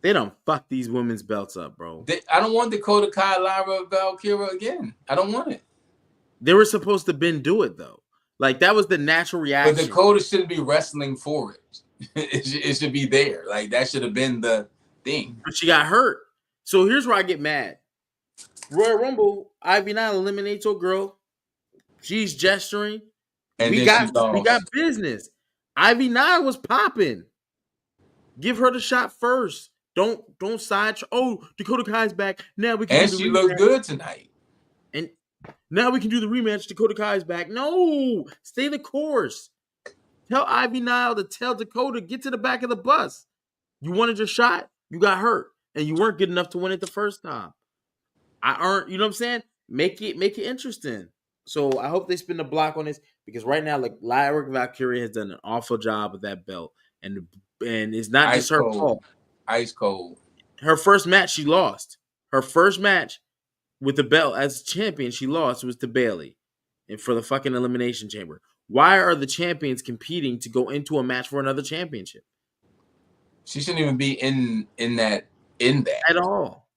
They don't fuck these women's belts up, bro. I don't want Dakota Kai, Lyra, Valkyria again. I don't want it. They were supposed to do it though. Like that was the natural reaction. But Dakota shouldn't be wrestling for it. It should be there. Like that should have been the thing. But she got hurt. So here's where I get mad. Royal Rumble, Ivy Nile eliminates her girl. She's gesturing. And we got business. Ivy Nile was popping. Give her the shot first. Don't side. Oh, Dakota Kai's back. Now we can. And she looked good tonight. And now we can do the rematch. Dakota Kai's back. No, stay the course. Tell Ivy Nile to tell Dakota, get to the back of the bus. You wanted your shot. You got hurt, and you weren't good enough to win it the first time. I earned. You know what I'm saying? Make it interesting. So I hope they spin the block on this because right now, like Lyra Valkyria has done an awful job with that belt, and it's not just her fault. Ice cold. Her first match, she lost. Her first match with the belt as champion, she lost was to Bayley, and for the fucking elimination chamber. Why are the champions competing to go into a match for another championship? She shouldn't even be in that at all.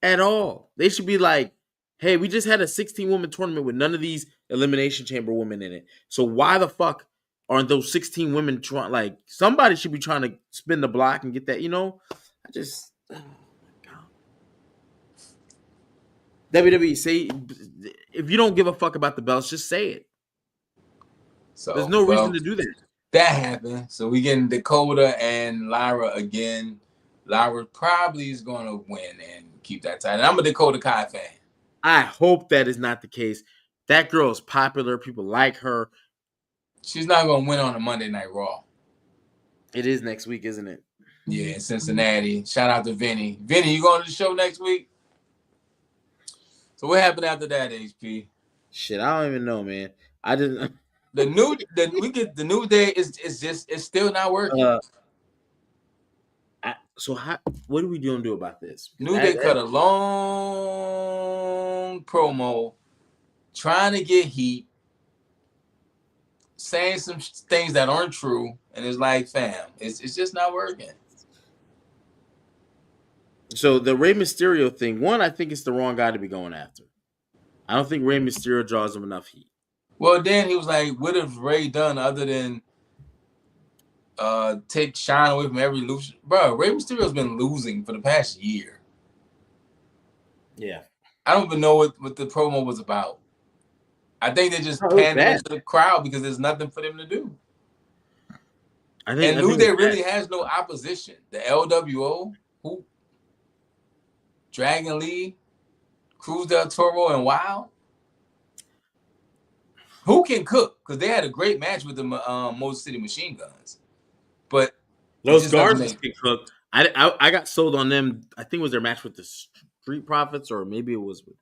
At all. They should be like, hey, we just had a 16-woman tournament with none of these elimination chamber women in it. So why the fuck aren't those 16 women trying? Like somebody should be trying to spin the block and get that. You know, I just. WWE, say if you don't give a fuck about the belts, just say it. So there's no reason to do that. That happened. So we getting Dakota and Lyra again. Lyra probably is going to win and keep that title. I'm a Dakota Kai fan. I hope that is not the case. That girl is popular. People like her. She's not going to win on a Monday Night Raw. It is next week, isn't it? Yeah, in Cincinnati. Shout out to Vinny. Vinny, you going to the show next week? So what happened after that, HP? Shit, I don't even know, man. I didn't. The New Day is still not working. What are we going to do about this? New Day cut a long promo, trying to get heat, saying some things that aren't true, and it's like, fam, it's just not working. So the Rey Mysterio thing, one, I think it's the wrong guy to be going after. I don't think Rey Mysterio draws him enough heat. Well, then he was like, what has Rey done other than take shine away from every loose? Bro, Rey Mysterio's been losing for the past year. Yeah. I don't even know what the promo was about. I think they just pandering to the crowd because there's nothing for them to do. And New Day really has no opposition. The LWO, who? Dragon Lee, Cruz del Toro, and Wild. Who can cook? Because they had a great match with the Motor City Machine Guns. But those Garzas can cook. I got sold on them. I think it was their match with the Street Profits, or maybe it was with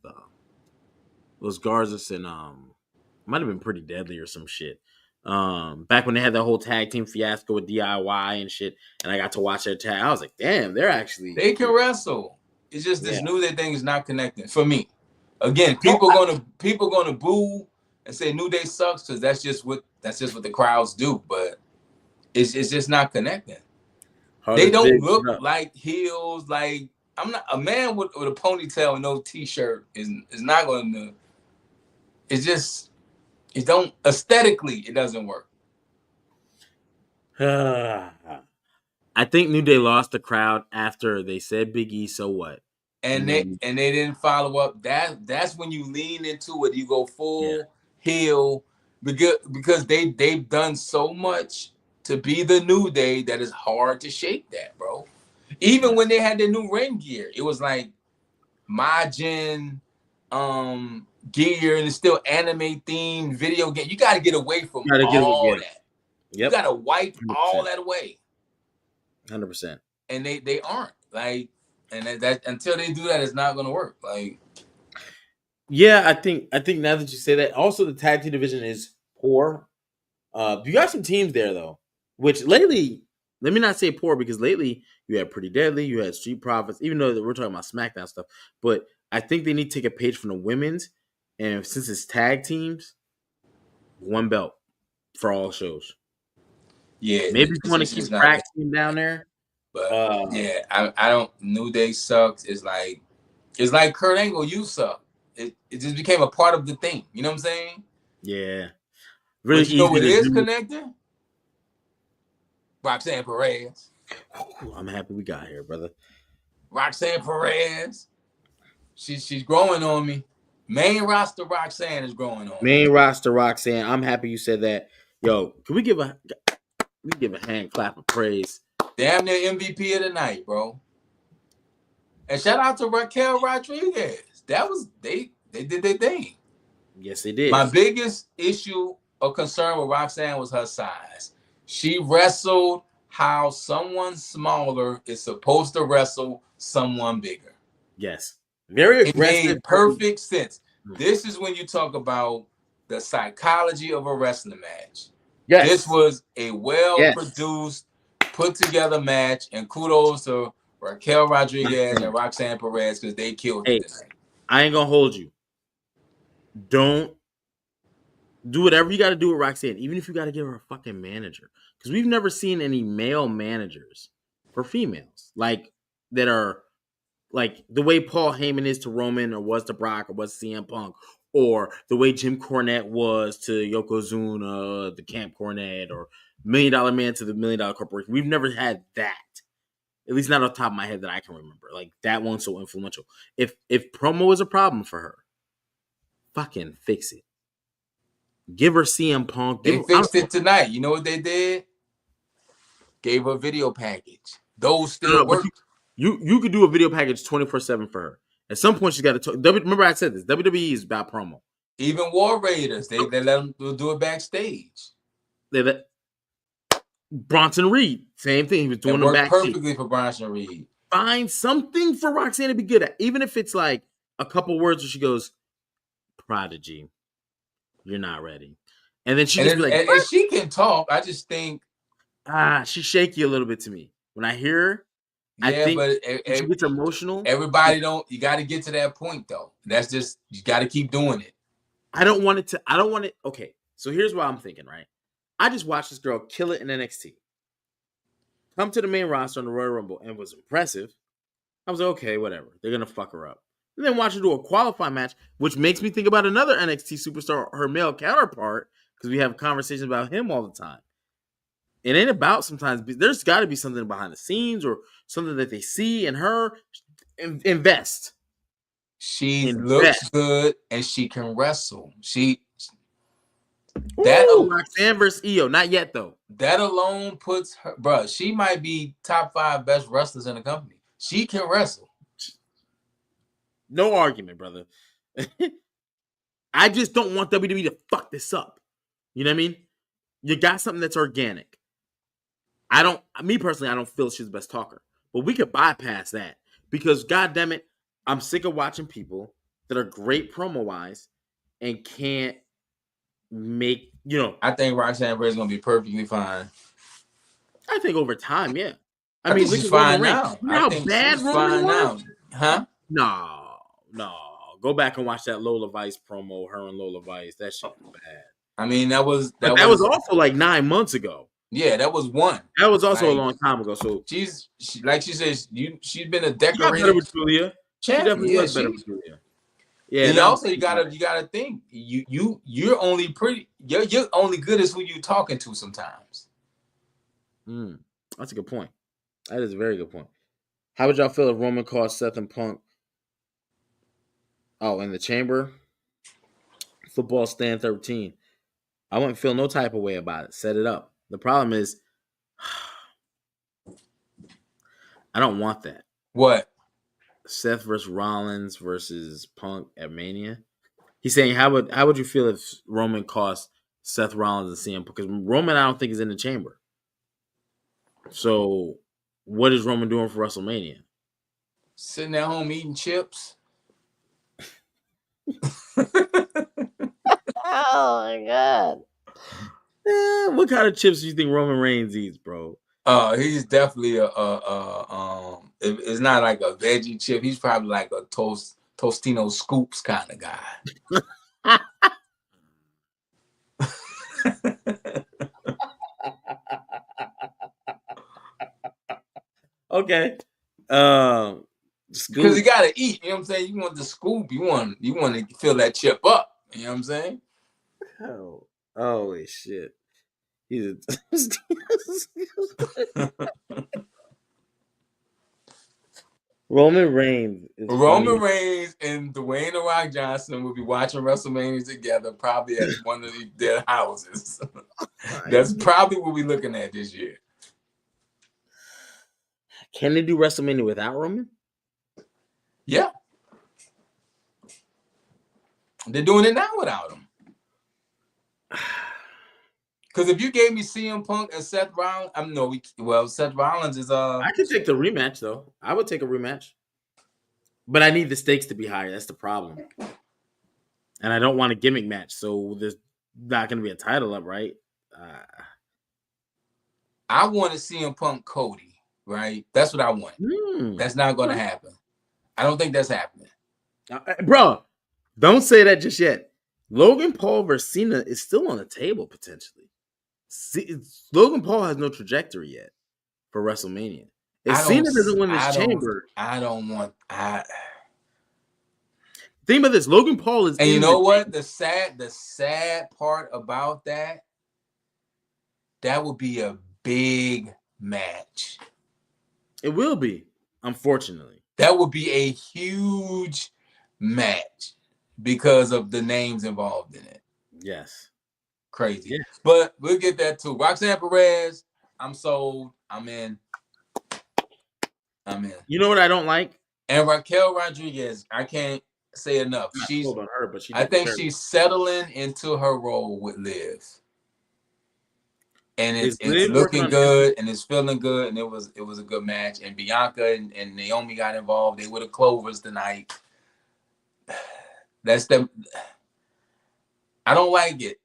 those Garzas and might have been Pretty Deadly or some shit. Back when they had that whole tag team fiasco with DIY and shit, and I got to watch their tag. I was like, damn, they can wrestle. It's just this New Day thing is not connecting for me. Again, people gonna boo and say New Day sucks because that's just what the crowds do. But it's just not connecting. They don't look like heels. Like, I'm not a man with a ponytail and no t-shirt is not going to. It's just aesthetically it doesn't work. I think New Day lost the crowd after they said Big E, so what? And they didn't follow up. That's when you lean into it. You go full heel because they've done so much to be the New Day that it's hard to shake that, bro. Even when they had their new ring gear, it was like Majin gear and it's still anime themed video game. You got to get away from all that. Yep. You got to wipe 100%. All that away. 100%. And they aren't like, and that until they do that, it's not going to work. Like, yeah, I think now that you say that, also the tag team division is poor. You got some teams there though, which lately, let me not say poor because lately you had Pretty Deadly, you had Street Profits, even though we're talking about SmackDown stuff. But I think they need to take a page from the women's, and since it's tag teams, one belt for all shows. Yeah, maybe you want to keep track team down there. But I don't. New Day sucks. It's like Kurt Angle, you suck. It just became a part of the thing. You know what I'm saying? Yeah. Really, but you know what is connected? Roxanne Perez. I'm happy we got here, brother. Roxanne Perez. She's growing on me. Main roster Roxanne is growing on me. Main roster Roxanne. I'm happy you said that. Yo, can we give a hand clap of praise? Damn near MVP of the night, bro. And shout out to Raquel Rodriguez. That was they did their thing. Yes, they did. My biggest issue or concern with Roxanne was her size. She wrestled how someone smaller is supposed to wrestle someone bigger. Yes. Very aggressive. It made perfect sense. This is when you talk about the psychology of a wrestling match. Yes. This was a well-produced, put-together match, and kudos to Raquel Rodriguez and Roxanne Perez because they killed it tonight. I ain't gonna hold you. Don't do whatever you got to do with Roxanne, even if you got to give her a fucking manager, because we've never seen any male managers for females like that are like the way Paul Heyman is to Roman or was to Brock or was to CM Punk, or the way Jim Cornette was to Yokozuna, the Camp Cornette, or $1 Million Man to the $1 Million Corporation. We've never had that. At least not off the top of my head that I can remember. Like, that one's so influential. If promo is a problem for her, fucking fix it. Give her CM Punk. They fixed it tonight. You know what they did? Gave her a video package. Those still work. You could do a video package 24/7 for her. At some point, she's got to talk. Remember, I said this. WWE is about promo. Even War Raiders, they let them do it backstage. Bronson Reed, same thing. He was doing it backstage. Perfectly for Bronson Reed. Find something for Roxanne to be good at, even if it's like a couple words where she goes, "Prodigy, you're not ready," and then she just be like, and she can talk. I just think she's shaky a little bit to me when I hear her. Yeah, I think but she gets emotional. Everybody don't. You got to get to that point though. That's just you got to keep doing it. I don't want it. Okay, so here's what I'm thinking. Right, I just watched this girl kill it in NXT. Come to the main roster on the Royal Rumble and it was impressive. I was like, okay, whatever. They're gonna fuck her up. And then watch her do a qualifying match, which makes me think about another NXT superstar, her male counterpart, because we have conversations about him all the time. It ain't about sometimes. There's got to be something behind the scenes or something that they see in her. Invest. She looks good and she can wrestle. Roxanne versus Io. Not yet, though. That alone puts her, bro. She might be top 5 best wrestlers in the company. She can wrestle. No argument, brother. I just don't want WWE to fuck this up. You know what I mean? You got something that's organic. Me personally, I don't feel she's the best talker. But we could bypass that. Because, goddamn it, I'm sick of watching people that are great promo-wise and can't make, I think Roxanne Perez is going to be perfectly fine. I think over time, yeah. I mean, she's fine now. You know how bad Roman was? Huh? No. Go back and watch that Lola Vice promo, her and Lola Vice. That shit was bad. I mean, that was also like 9 months ago. Yeah, that was one. That was also a long time ago. So she's like she says, she's been a decorated. She got better with Julia. She definitely was better with Julia. Yeah. And also you gotta think you're only you're only good as who you talking to sometimes. That's a good point. That is a very good point. How would y'all feel if Roman called Seth and Punk? Oh, in the chamber? Football stand 13. I wouldn't feel no type of way about it. Set it up. The problem is, I don't want that. What? Seth versus Rollins versus Punk at Mania. He's saying, how would you feel if Roman cost Seth Rollins and CM? Because Roman, I don't think is in the chamber. So, what is Roman doing for WrestleMania? Sitting at home eating chips. Oh my god! What kind of chips do you think Roman Reigns eats, bro? He's definitely it's not like a veggie chip. He's probably like a Tostino Scoops kind of guy. Okay. Because you gotta eat, you know what I'm saying? You want the scoop, you want to fill that chip up. You know what I'm saying? Oh, holy shit. He's Roman Reigns and Dwayne The Rock Johnson will be watching WrestleMania together, probably at one of their houses. That's probably what we're looking at this year. Can they do WrestleMania without Roman? Yeah. They're doing it now without him. Because if you gave me CM Punk and Seth Rollins, Seth Rollins is I could take the rematch though. I would take a rematch, but I need the stakes to be higher. That's the problem, and I don't want a gimmick match. So there's not going to be a title up, right? I want to CM Punk Cody, right? That's what I want. That's not going to happen. I don't think that's happening, bro. Don't say that just yet. Logan Paul versus Cena is still on the table potentially. Logan Paul has no trajectory yet for WrestleMania. If Cena doesn't win this chamber, I don't want. Think about this: Logan Paul is. And you know what? The sad part about that would be a big match. It will be, unfortunately. That would be a huge match because of the names involved in it. Yes. Crazy. Yeah. But we'll get that too. Roxanne Perez, I'm sold. I'm in. You know what I don't like? And Raquel Rodriguez, I can't say enough. She's on her, but I think she's settling into her role with Liv. And it's looking good and it's feeling good, and it was a good match. And Bianca and Naomi got involved. They were the Clovers tonight. That's them. I don't like it.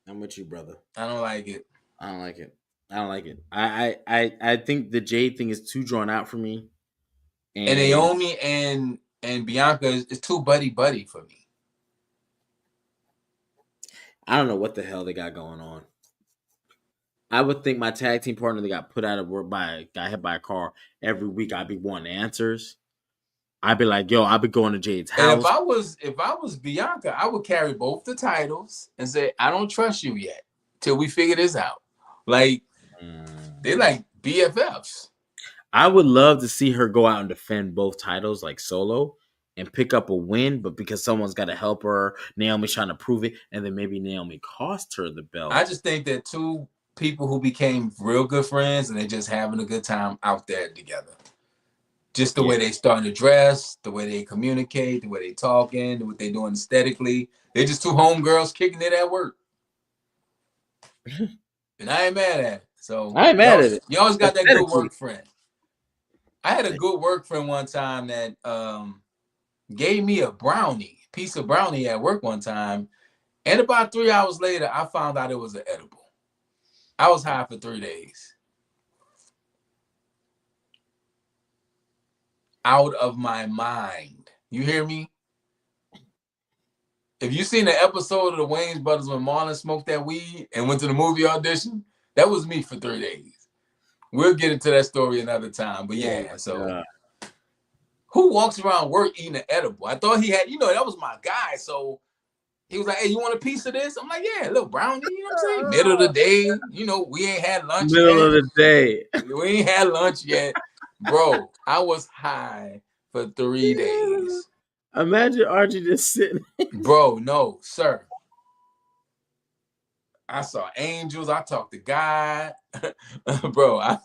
I'm with you, brother. I don't like it. I think the Jade thing is too drawn out for me. And Naomi and Bianca is too buddy for me. I don't know what the hell they got going on. I would think my tag team partner that got put out of work got hit by a car every week, I'd be wanting answers. I'd be like, yo, I'd be going to Jade's house. And if I was Bianca, I would carry both the titles and say, I don't trust you yet till we figure this out. Like, they're like BFFs. I would love to see her go out and defend both titles like solo and pick up a win, but because someone's got to help her, Naomi's trying to prove it, and then maybe Naomi cost her the belt. I just think that two people who became real good friends and they're just having a good time out there together. Just the way they starting to dress, the way they communicate, the way they talking, what they doing aesthetically. They're just two homegirls kicking it at work. And I ain't mad at it. So I ain't mad at it. You always got that good work friend. I had a good work friend one time that gave me a piece of brownie at work one time. And about 3 hours later, I found out it was an edible. I was high for 3 days. Out of my mind. You hear me? If you seen the episode of the Wayans Brothers when Marlon smoked that weed and went to the movie audition, that was me for 3 days. We'll get into that story another time. But yeah, who walks around work eating an edible? I thought he had, that was my guy. So he was like, hey, you want a piece of this? I'm like, yeah, a little brownie, you know what I'm saying? Middle of the day, we ain't had lunch yet. Middle of the day. We ain't had lunch yet. Bro, I was high for 3 days. Imagine Archie just sitting. Bro, no, sir. I saw angels. I talked to God. Bro, I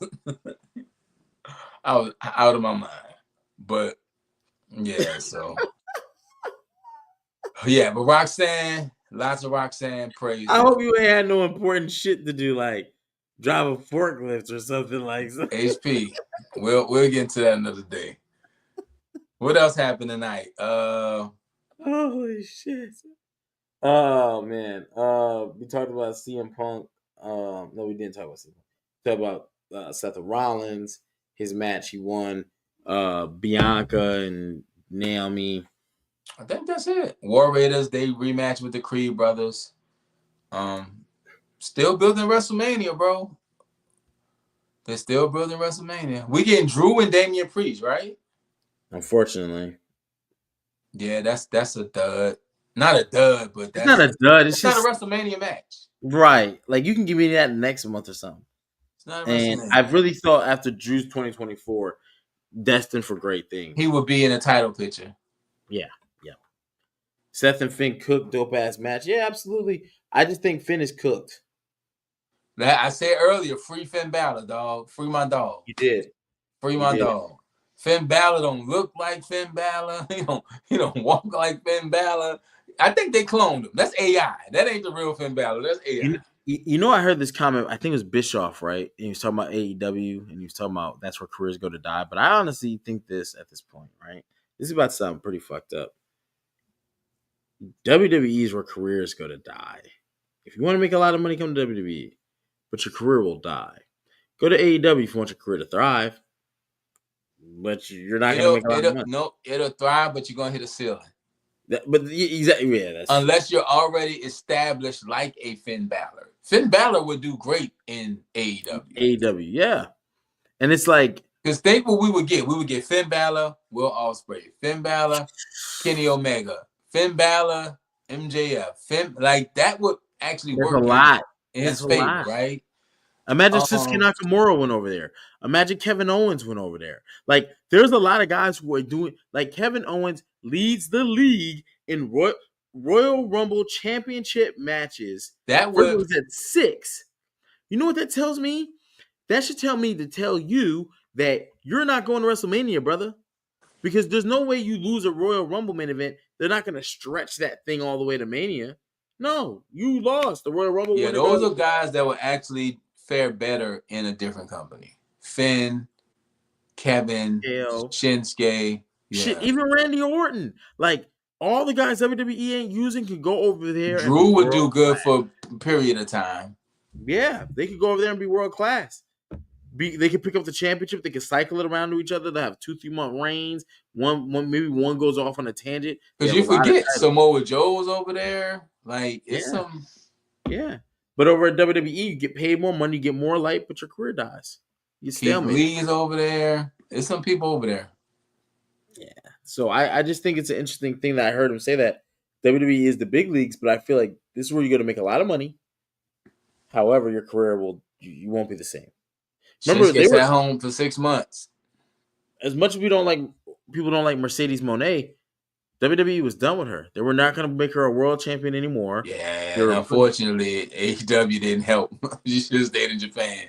was out of my mind. But, yeah, so. Yeah, but Roxanne, lots of Roxanne praise. I hope you ain't had no important shit to do, like drive a forklift or something like that. HP. We'll get into that another day. What else happened tonight? Holy shit. Oh man. We talked about CM Punk. No, we didn't talk about CM Punk. We talked about Seth Rollins, his match he won. Bianca and Naomi. I think that's it. War Raiders, they rematch with the Creed brothers. Still building WrestleMania, bro. They're still building WrestleMania. We getting Drew and Damian Priest, right? Unfortunately. Yeah, that's a dud. Not a dud, but that's not a dud. It's just not a WrestleMania match. Right. Like you can give me that next month or something. It's not a and WrestleMania. I've really thought after Drew's 2024, destined for great things. He would be in a title picture. Yeah. Seth and Finn cooked, dope ass match. Yeah, absolutely. I just think Finn is cooked. That I said earlier, free Finn Balor, dog. Free my dog. You did. Free my dog. Finn Balor don't look like Finn Balor. He don't walk like Finn Balor. I think they cloned him. That's AI. That ain't the real Finn Balor. That's AI. I heard this comment. I think it was Bischoff, right? And he was talking about AEW, and he was talking about that's where careers go to die. But I honestly think this at this point, right? This is about to sound pretty fucked up. WWE is where careers go to die. If you want to make a lot of money, come to WWE, but your career will die. Go to AEW if you want your career to thrive, but you're not going to make a lot of money. No, it'll thrive, but you're going to hit a ceiling. Exactly, yeah. Unless you're already established like a Finn Balor. Finn Balor would do great in AEW. AEW, yeah. And it's like, because think what we would get. We would get Finn Balor, Will Ospreay, Finn Balor, Kenny Omega, Finn Balor, MJF. Like that would actually work a lot in his favor, right? Imagine Shinsuke Nakamura went over there. Imagine Kevin Owens went over there. Like there's a lot of guys who are doing. Like Kevin Owens leads the league in Royal Rumble championship matches. That was at 6. You know what that tells me? That should tell me to tell you that you're not going to WrestleMania, brother. Because there's no way you lose a Royal Rumble main event. They're not going to stretch that thing all the way to Mania. No, you lost the Royal Rumble. Yeah, those are guys that will actually fare better in a different company. Finn, Kevin, Shinsuke. Yeah. Shit, even Randy Orton. Like, all the guys WWE ain't using can go over there. Drew would do good for a period of time. Yeah, they could go over there and be world class. They could pick up the championship. They could cycle it around to each other. They have 2-3 month reigns. Maybe one goes off on a tangent. Because you forget Samoa Joe's over there. Like it's some. Yeah, but over at WWE, you get paid more money, you get more light, but your career dies. You Keith Lee's over there. There's some people over there. Yeah. So I just think it's an interesting thing that I heard him say that WWE is the big leagues, but I feel like this is where you're going to make a lot of money. However, your career you won't be the same. Remember, they were at home for 6 months. As much as people don't like Mercedes Moné, WWE was done with her. They were not going to make her a world champion anymore. Yeah, They and were, unfortunately, AEW didn't help. You should have stayed in Japan.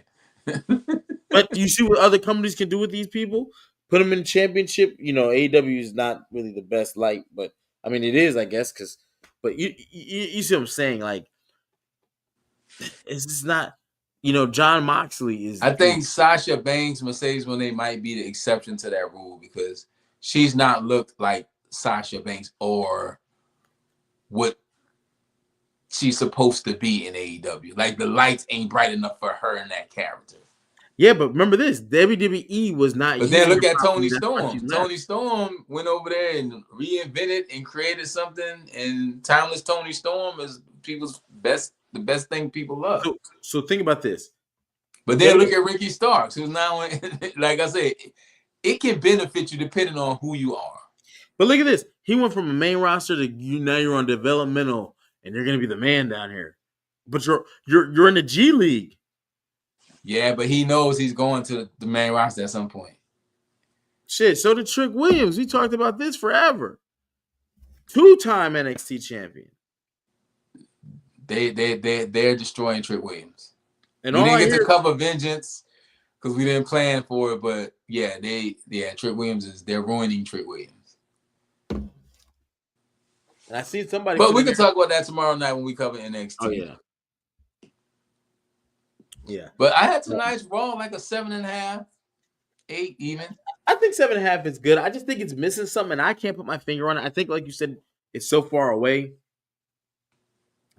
but you see what other companies can do with these people? Put them in championship. AEW is not really the best light, but I mean it is, I guess, because. But you see what I'm saying? Like, it's just not. John Moxley is. I think Sasha Banks, Mercedes Moné might be the exception to that rule because she's not looked like Sasha Banks or what she's supposed to be in AEW. Like the lights ain't bright enough for her in that character. Yeah, but remember this: WWE was not But then using her look at properly. Tony That's why she Storm. left. Tony Storm went over there and reinvented and created something. And timeless Tony Storm is the best thing people love. So think about this. But then look at Ricky Starks, who's now, like I said, it can benefit you depending on who you are. But look at this. He went from a main roster to now you're on developmental, and you're going to be the man down here. But you're in the G League. Yeah, but he knows he's going to the main roster at some point. Shit, so did Trick Williams. We talked about this forever. 2-time NXT champion. They're destroying Trick Williams. And we didn't get to cover Vengeance because we didn't plan for it, but yeah, Trick Williams they're ruining Trick Williams. And I see somebody. But we can talk about that tomorrow night when we cover NXT. Oh yeah. Yeah. But I had tonight's Raw like a 7.5, 8 even. I think 7.5 is good. I just think it's missing something, and I can't put my finger on it. I think, like you said, it's so far away.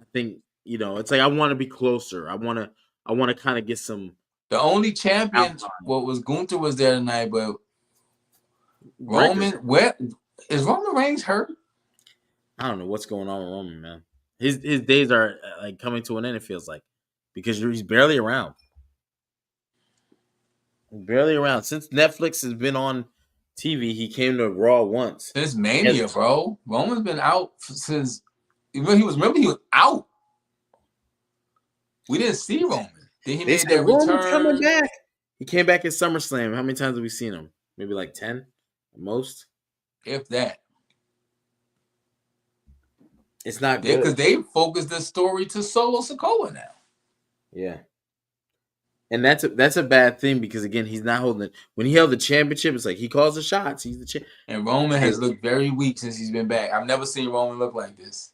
I think it's like I want to be closer. I want to kind of get some. The only champion, was Gunther was there tonight, but Roman, where is Roman Reigns hurt? I don't know what's going on with Roman, man. His days are like coming to an end. It feels like because he's barely around. Barely around since Netflix has been on TV. He came to Raw once since Mania, bro. Roman's been out since he was out. We didn't see Roman. Then he made that return. Coming back. He came back at SummerSlam. How many times have we seen him? Maybe like 10 at most. If that. It's not good. Because they focused the story to Solo Sikoa now. Yeah. And that's a bad thing because, again, he's not holding it. When he held the championship, it's like he calls the shots. He's the champ. And Roman has looked very weak since he's been back. I've never seen Roman look like this.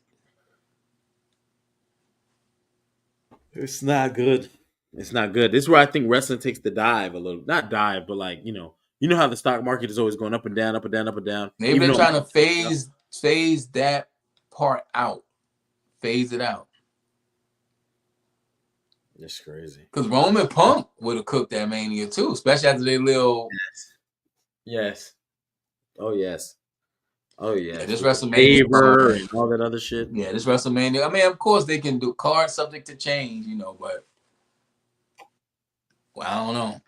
It's not good. It's not good. This is where I think wrestling takes the dive a little. Not dive, but like, you know how the stock market is always going up and down, up and down, up and down. Maybe they're trying to phase that part out. Phase it out. That's crazy. Because Roman Punk would have cooked that Mania too, especially after their little. Yes. Oh yes. Oh yeah. This WrestleMania and all that other shit. Yeah, this WrestleMania. I mean, of course they can do cards subject to change, but I don't know.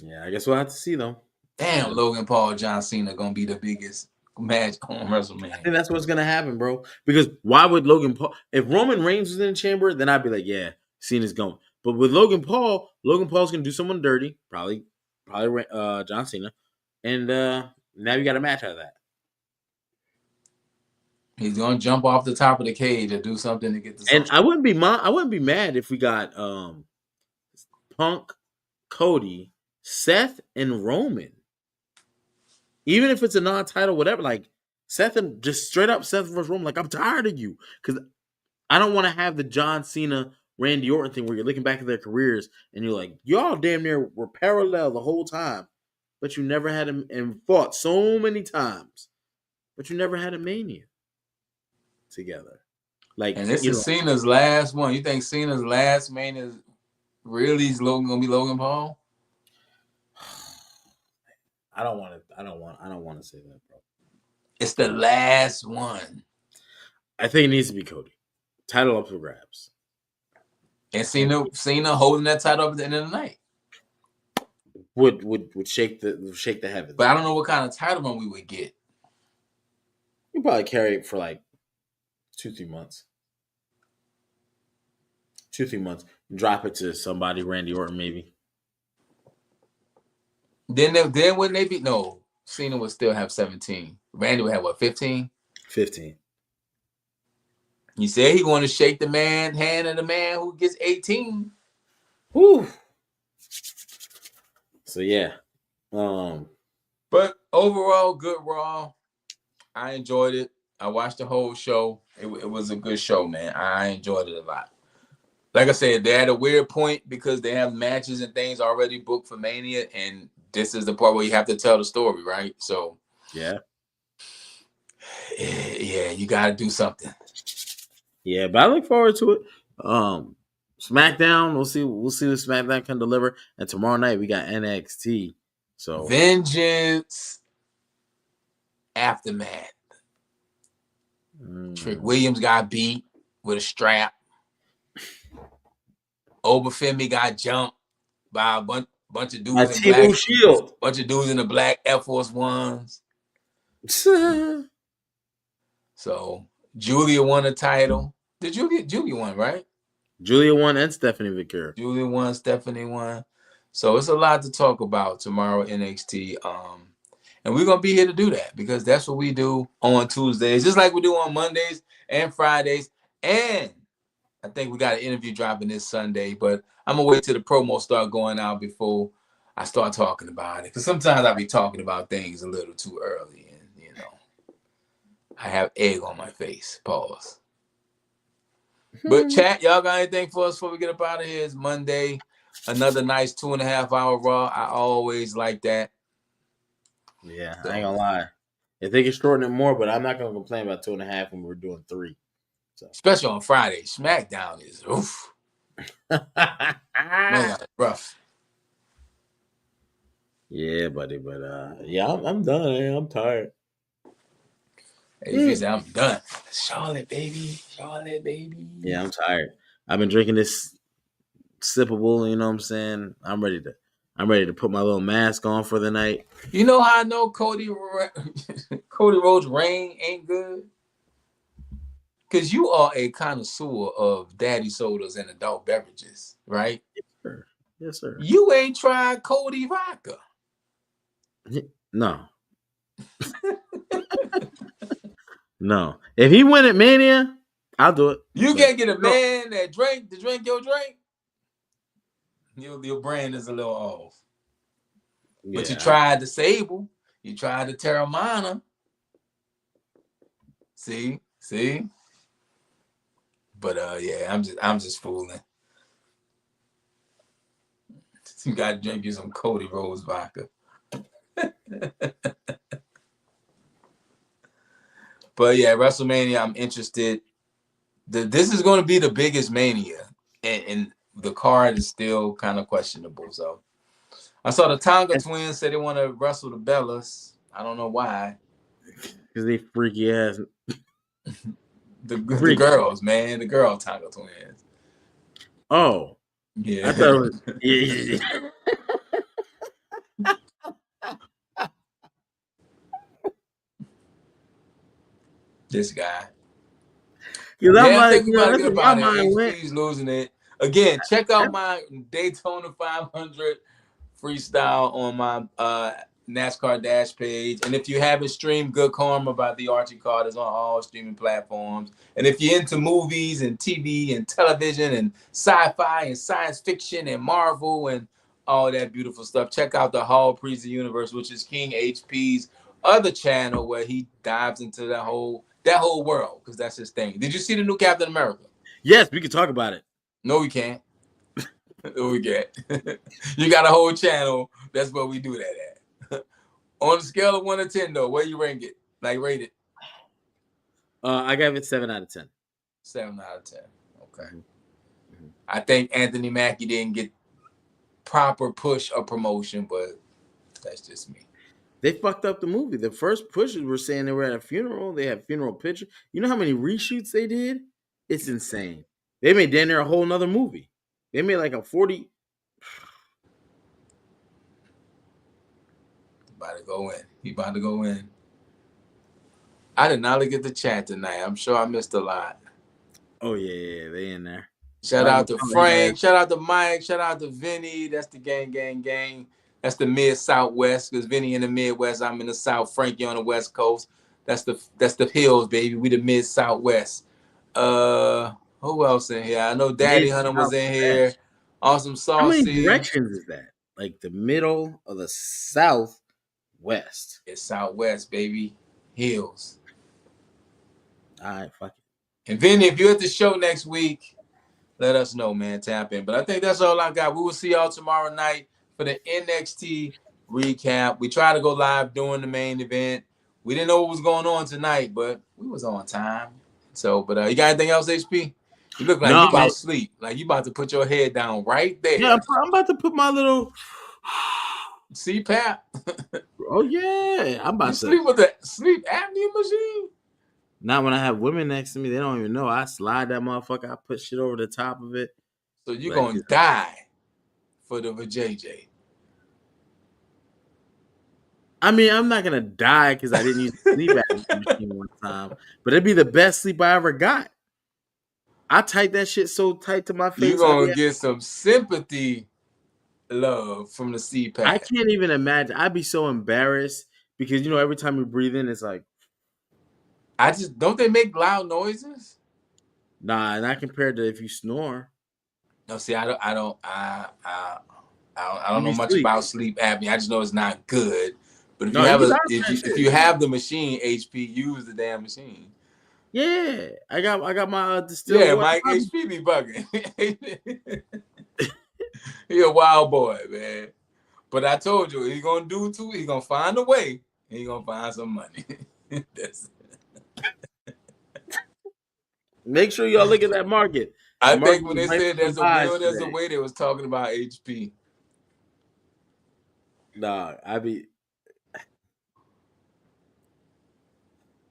Yeah, I guess we'll have to see though. Damn, Logan Paul, John Cena gonna be the biggest match on WrestleMania. I think that's what's gonna happen, bro. Because why would Logan Paul? If Roman Reigns was in the chamber, then I'd be like, yeah, Cena's going. But with Logan Paul's gonna do someone dirty, probably John Cena, and now you got a match out of that. He's gonna jump off the top of the cage or do something to get the. And I wouldn't be mad if we got Punk, Cody, Seth, and Roman. Even if it's a non-title, whatever, like Seth and just straight up Seth versus Roman, like I'm tired of you because I don't want to have the John Cena, Randy Orton thing where you're looking back at their careers and you're like, y'all damn near were parallel the whole time, but you never had them and fought so many times, but you never had a Mania together. Like, and this is Cena's last one. You think Cena's last Mania really is gonna be Logan Paul? I don't want to say that, bro. It's the last one. I think it needs to be Cody. Title up for grabs. And Cena holding that title up at the end of the night. Would shake the heavens. But I don't know what kind of title run we would get. You probably carry it for like 2-3 months. 2-3 months. Drop it to somebody, Randy Orton maybe. Then wouldn't they be no? Cena would still have 17. Randy would have what, 15? 15. He said he want to shake the hand of the man who gets 18. Whew. So yeah. But overall, good Raw. I enjoyed it. I watched the whole show. It was a good show, man. I enjoyed it a lot. Like I said, they're at a weird point because they have matches and things already booked for Mania, and this is the part where you have to tell the story, right? So yeah, you got to do something. Yeah, but I look forward to it. SmackDown, we'll see what SmackDown can deliver. And tomorrow night we got NXT. So Vengeance Aftermath. Trick Williams got beat with a strap. Obafemi got jumped by a bunch of dudes in black Shield. Bunch of dudes in the black Air Force Ones. So Julia won the title. Did Julia won, right? Julia won and Stephanie McCure. Julia won, Stephanie won. So it's a lot to talk about tomorrow NXT. And we're gonna be here to do that because that's what we do on Tuesdays, just like we do on Mondays and Fridays. And I think we got an interview dropping this Sunday, but I'm gonna wait till the promo start going out before I start talking about it. Because sometimes I be talking about things a little too early, and I have egg on my face. Pause. But chat, y'all got anything for us before we get up out of here? It's Monday. Another nice 2.5 hour Raw. I always like that. Yeah, so, I ain't gonna lie. If they can shorten it more, but I'm not gonna complain about 2.5 when we're doing 3. So. Especially on Friday. SmackDown is oof. Man, rough. Yeah, buddy, but yeah, I'm done. Man. I'm tired. Hey, said, I'm done. Charlotte, baby. Yeah, I'm tired. I've been drinking this sippable. You know what I'm saying? I'm ready to put my little mask on for the night. You know how I know Cody Rhodes' reign ain't good? Because you are a connoisseur of daddy sodas and adult beverages, right? Yes, sir. Yes, sir. You ain't tried Cody vodka. No. No. If he win at Mania, I'll do it. You can't get a man that drink to drink your drink. Your brand is a little off. Yeah, but you tried the Sable. You tried the Terramana. See? But yeah, I'm just fooling. You gotta drink you some Cody Rhodes vodka. But yeah, WrestleMania, I'm interested. This is going to be the biggest Mania, and the card is still kind of questionable. So I saw the Tonga twins say they want to wrestle the Bellas. I don't know why. Because they freaky ass. The girls, man, the girl Tonga twins. Oh, yeah. I thought it was. Yeah. This guy. Yeah, I think we gotta get about it. He's losing it. Again, check out my Daytona 500 freestyle on my NASCAR Dash page. And if you haven't streamed Good Karma by the Archie Card, it's on all streaming platforms. And if you're into movies and TV and television and sci-fi and science fiction and Marvel and all that beautiful stuff, check out the Hall Priest Universe, which is King HP's other channel where he dives into that whole world because that's his thing. Did you see the new Captain America? Yes, we can talk about it. No, we can't. No, we can't. You got a whole channel. That's where we do that at. On the scale of 1 to 10, though, where you rank it? Like, rate it? I gave it 7 out of 10. 7 out of 10. Okay. Mm-hmm. I think Anthony Mackie didn't get proper push or promotion, but that's just me. They fucked up the movie. The first pushes were saying they were at a funeral. They had funeral pictures. You know how many reshoots they did? It's insane. They made damn near a whole nother movie. They made like a 40. He about to go in. I did not look at the chat tonight. I'm sure I missed a lot. Oh, yeah. They in there. Shout out to Frank. Shout out to Mike. Shout out to Vinny. That's the gang. That's the mid-southwest, because Vinny in the Midwest, I'm in the South, Frankie on the West Coast. That's the hills, baby. We the mid-southwest. Who else in here? I know Daddy Mid Hunter was in here. Southwest. Awesome How many Saucy. directions is that? Like the middle of the southwest. It's Southwest, baby. Hills. All right, fuck it. And Vinny, if you're at the show next week, let us know, man. Tap in. But I think that's all I got. We will see y'all tomorrow night for the NXT recap. We try to go live during the main event. We didn't know what was going on tonight, but we was on time. So, but you got anything else, HP? You look like No, you about man. to sleep. Like you about to put your head down right there. Yeah, I'm about to put my little CPAP. Oh yeah, I'm about You to sleep with the sleep apnea machine? Not when I have women next to me. They don't even know. I slide that motherfucker. I put shit over the top of it. So you're Like, gonna die for the JJ. I mean, I'm not gonna die because I didn't use the sleep apnea machine one time, but it'd be the best sleep I ever got. I tight that shit so tight to my You're face. gonna get some sympathy love from the I CPAP. can't even imagine. I'd be so embarrassed because every time you breathe in, it's like I just don't they make loud noises? nah. Not compared to if you snore. No, see, I don't You know be much sleep. about sleep apnea. I just know it's not good. But if No, you you have can die if from that you shit. have the machine, HP, use the damn machine. Yeah, I got my distilled Yeah, water. Mike HP be bugging. He a wild boy, man. But I told you, he gonna do too. He gonna find a way. He gonna find some money. Make sure y'all look at that market. The I market think when was they right said for some there's a buys will, there's a today. way, they was talking about HP. Nah, I be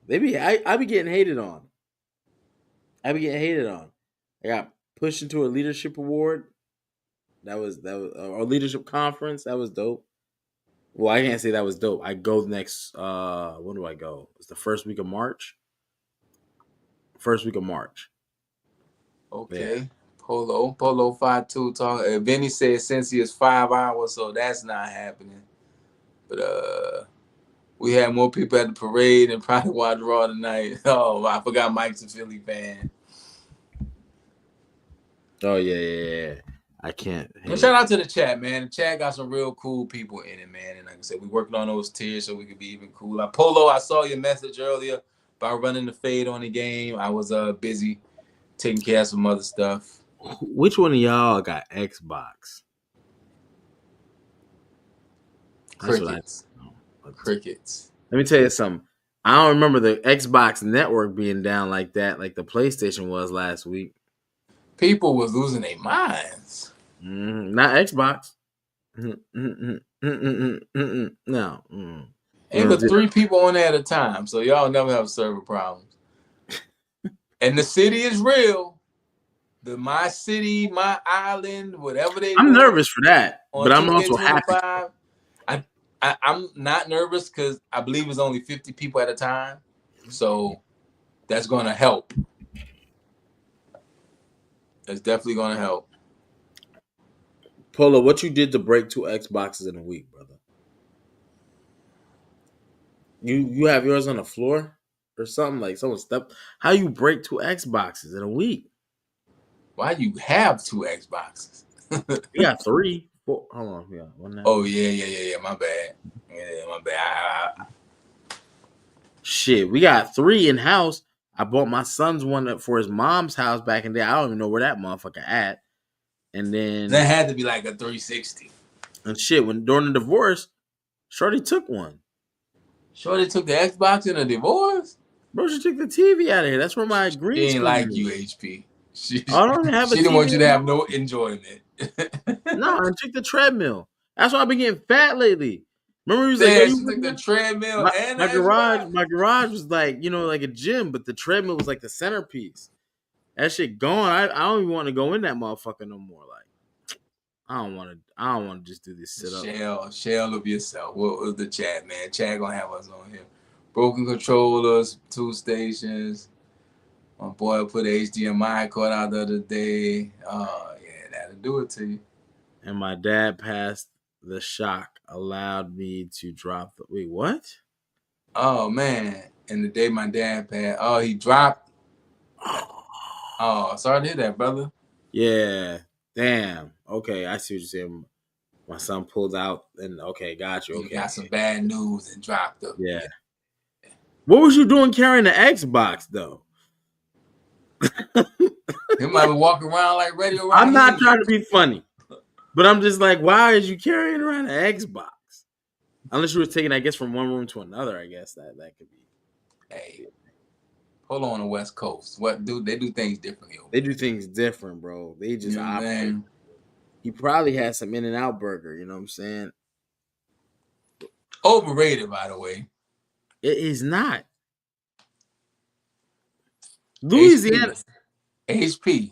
I be getting hated on. I be getting hated on. I got pushed into a leadership award. That was or leadership conference. That was dope. Well, I can't say that was dope. I go next. When do I go? It's the first week of March. First week of March. Yeah. Okay. Polo 5-2 talk. Vinny said since he is 5 hours, so that's not happening. But we had more people at the parade and probably watched Raw tonight. Oh, I forgot Mike's a Philly fan. Oh yeah. I can't And hate. shout out to the chat, man. The chat got some real cool people in it, man. And like I said, we working on those tiers so we could be even cooler. Polo, I saw your message earlier about running the fade on the game. I was busy taking care of some other stuff. Which one of y'all got Xbox? That's what I Crickets. know. Crickets. Let me tell you something. I don't remember the Xbox network being down like that, like the PlayStation was last week. People was losing their minds. Not Xbox. No. Ain't but 3 people on there at a time, so y'all never have server problems. And the city is real. My city, my island, whatever they I'm doing nervous for that, on but I'm also happy. 2K25. I'm not nervous because I believe it's only 50 people at a time. So that's going to help. That's definitely going to help. Polo, what you did to break 2 Xboxes in a week, brother? You have yours on the floor or something, like someone stepped. How you break 2 Xboxes in a week? Why you have 2 Xboxes? We got 3, 4. Hold on, we got one now. Oh yeah. My bad. Yeah, my bad. Shit, we got 3 in house. I bought my son's one for his mom's house back in there. I don't even know where that motherfucker at. And then That had to be like a 360. and shit, when during the divorce, Shorty took one. Shorty took the Xbox in a divorce? Bro, she took the TV out of here. That's where my She green ain't screen like is. you, HP. She I don't even have a didn't TV want you to have in my no house. enjoyment. No, I took the treadmill. That's why I've been getting fat lately. Remember he was like, yo, Yeah, you she took the working treadmill out? and the My garage, Xbox. my garage was like, like a gym, but the treadmill was like the centerpiece. That shit gone. I don't even want to go in that motherfucker no more. Like, I don't want to just do this sit up. Shell of yourself. What was the chat, man? Chat gonna have us on here. Broken controllers, 2 stations. My boy put HDMI cord out the other day. Oh yeah, that'll do it to you. And my dad passed The shock allowed me to drop the. Wait, what? Oh man! And the day my dad passed, he dropped. Oh, sorry to hear that, brother. Yeah. Damn. Okay, I see what you're saying. My son pulled out, and okay, got you. You Okay. got some bad news and dropped the. Yeah. What was you doing carrying the Xbox though? He might be walking around like Radio I'm not Raheem. trying to be funny, but I'm just like, why is you carrying around an Xbox? Unless you were taking, I guess, from one room to another. I guess that could be. Hey, hold on the West Coast. What do they do things differently? They do things different, bro. They just You know what I'm operate. saying? He probably had some In-N-Out burger. You know what I'm saying? Overrated, by the way. It is not. Louisiana. HP.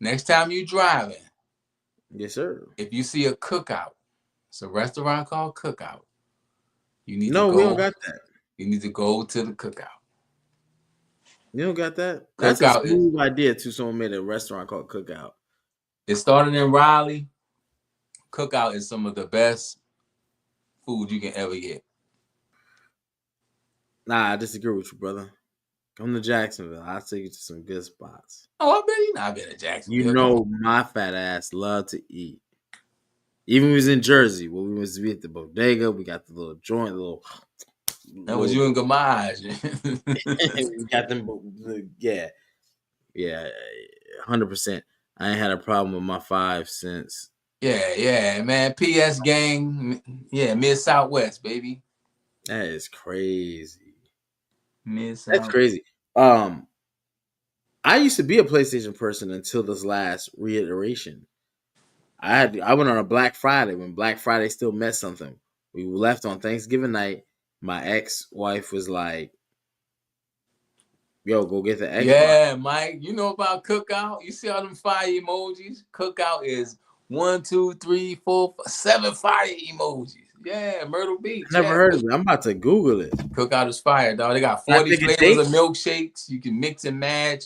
Next time you driving, Yes, sir. if you see a cookout, it's a restaurant called Cookout. You need to No, go. we don't got that. You need to go to the cookout. You don't got that? That's a smooth idea too. Someone made a restaurant called Cookout. It started in Raleigh. Cookout is some of the best food you can ever get. Nah, I disagree with you, brother. Come to Jacksonville. I'll take you to some good spots. Oh, I bet you not been to Jacksonville. You know my fat ass love to eat. Even when we was in Jersey, when we was at the bodega, we got the little joint, that was you and Gamage. We got them, yeah, 100%. I ain't had a problem with my 5 since. Yeah, man. PS gang, Mid Southwest, baby. That is crazy. Mid-South. That's crazy. I used to be a PlayStation person until this last reiteration. I went on a Black Friday when Black Friday still meant something. We left on Thanksgiving night. My ex-wife was like, "Yo, go get the Xbox." Yeah, Mike. You know about Cookout? You see all them fire emojis? Cookout is 1, 2, 3, 4, 7 fire emojis. Yeah, Myrtle Beach. Never heard of it. I'm about to Google it. Cookout is fire, dog. They got 40 flavors of milkshakes. You can mix and match.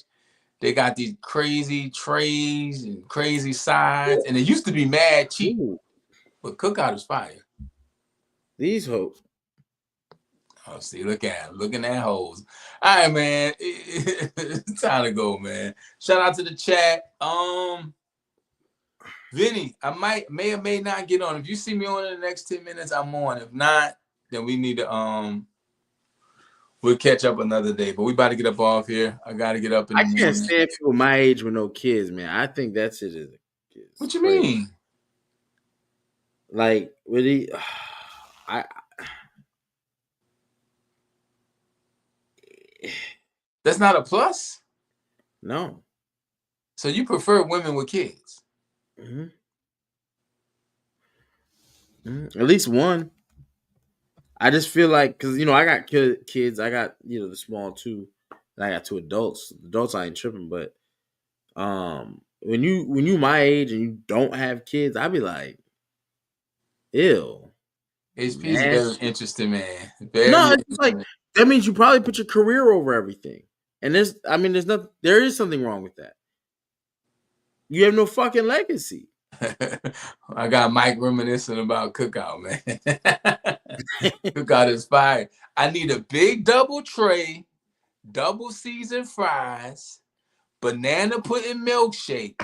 They got these crazy trays and crazy sides. And it used to be mad cheap. Ooh. But Cookout is fire. These hoes. Oh, see, looking at hoes. All right, man. It's time to go, man. Shout out to the chat. Vinny, I may or may not get on. If you see me on in the next 10 minutes, I'm on. If not, then we need to we'll catch up another day. But we about to get up off here. I gotta get up in the morning. I can't stand people my age with no kids, man. I think that shit is what you mean? Like, really, that's not a plus? No. So you prefer women with kids? Mm-hmm. Mm-hmm. At least one. I just feel like, because, I got kids. I got, the small two. And I got 2 adults. Adults, I ain't tripping. But when you my age and you don't have kids, I'd be like, ew. HP is a very interesting man. It's like, that means you probably put your career over everything. And there is something wrong with that. You have no fucking legacy. I got Mike reminiscing about Cookout, man. Cookout is fire. I need a big double tray, double seasoned fries, banana pudding milkshake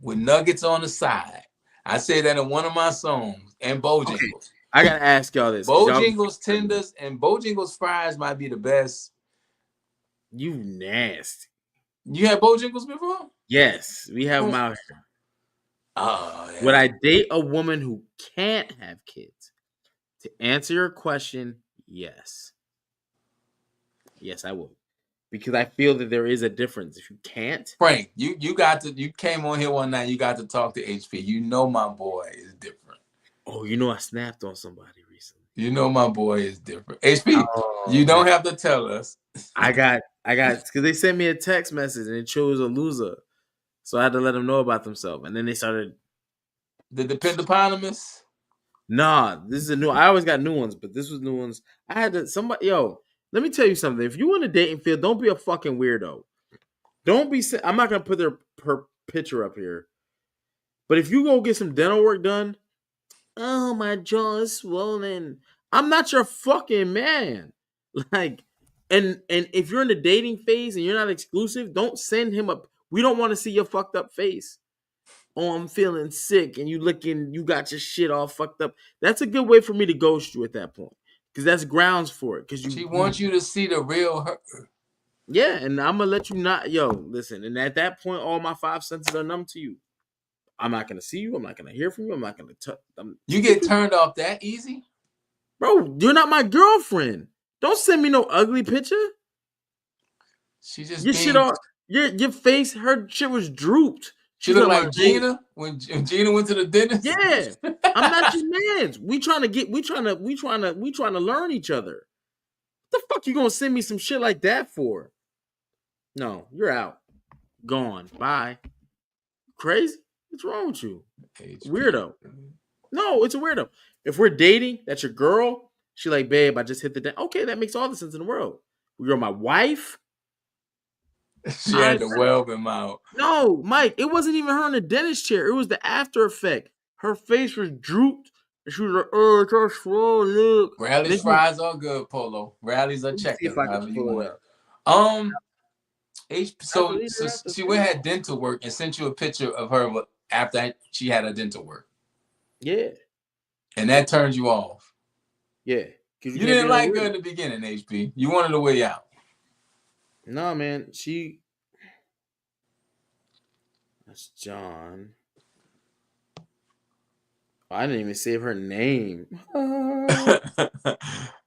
with nuggets on the side. I say that in one of my songs. And Bojangles. Okay. I gotta ask y'all this. Bojangles tenders and Bojangles fries might be the best. You nasty. You had Bojangles before? Yes, we have them out here. Oh, yeah. Would I date a woman who can't have kids? To answer your question, yes. Yes, I would. Because I feel that there is a difference. If you can't. Frank, you came on here one night, you got to talk to HP. You know my boy is different. Oh, I snapped on somebody recently. You know my boy is different. HP, you don't have to tell us. I got, because they sent me a text message and it chose a loser. So I had to let them know about themselves. And then they started. The Dependopotamus? Nah, this is a new. I always got new ones, but this was new ones. I had to. Let me tell you something. If you in a dating field, don't be a fucking weirdo. Don't be. I'm not gonna put her picture up here. But if you go get some dental work done, Oh, my jaw is swollen. I'm not your fucking man. Like, and if you're in the dating phase and you're not exclusive, don't send him up. We don't want to see your fucked up face. Oh, I'm feeling sick, and you got your shit all fucked up. That's a good way for me to ghost you at that point, because that's grounds for it. Because She wants you to see the real her. yeah, and I'm gonna let you not, listen. And at that point, all my five senses are numb to you. I'm not gonna see you. I'm not gonna hear from you. I'm not gonna touch. You get turned off that easy? Bro, you're not my girlfriend. Don't send me no ugly picture. She just Your shit being. all your face, her shit was drooped. She She's looked talking like about Gina when Gina went to the dentist. yeah. I'm not your man. We trying to learn each other. What the fuck you gonna send me some shit like that for? No, you're out. Gone. Bye. Crazy? What's wrong with you? Weirdo. No, it's a weirdo. If we're dating, that's your girl. She like, babe, I just hit the okay, that makes all the sense in the world. You're my wife. She had the whelp him out. No, Mike, it wasn't even her in the dentist chair. It was the after effect. Her face was drooped. And she was like, oh, it's all swollen. Look. Rally's fries are good, Polo. Rally's are See checkers, if I however can you pull want it it. up. So she went had dental work and sent you a picture of her after she had her dental work. Yeah. And that turned you off. Yeah. You didn't like her in the beginning, HP. You wanted a way out. No, man. That's John. I didn't even save her name.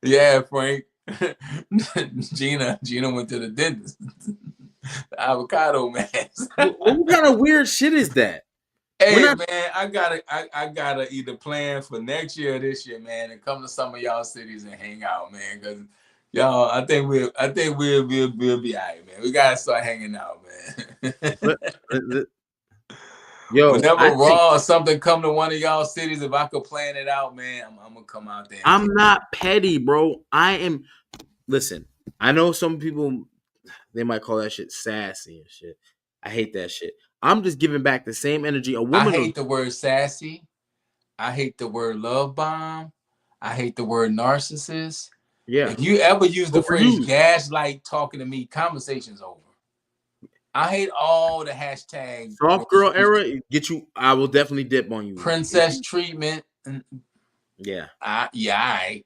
Yeah, Frank. Gina went to the dentist. The avocado man. What kind of weird shit is that? Hey man, I gotta either plan for next year or this year, man, and come to some of y'all cities and hang out, man. Cause y'all, I think we'll be all right, man. We gotta start hanging out, man. Yo, whenever Raw or something come to one of y'all cities, if I could plan it out, man, I'm gonna come out there. I'm not petty, bro. Listen, I know some people, they might call that shit sassy and shit. I hate that shit. I'm just giving back the same energy. I hate the word sassy. I hate the word love bomb. I hate the word narcissist. Yeah. If you ever use the phrase gaslight talking to me, conversation's over. I hate all the hashtags. Soft girl era, I will definitely dip on you. Princess treatment. Yeah. Yeah.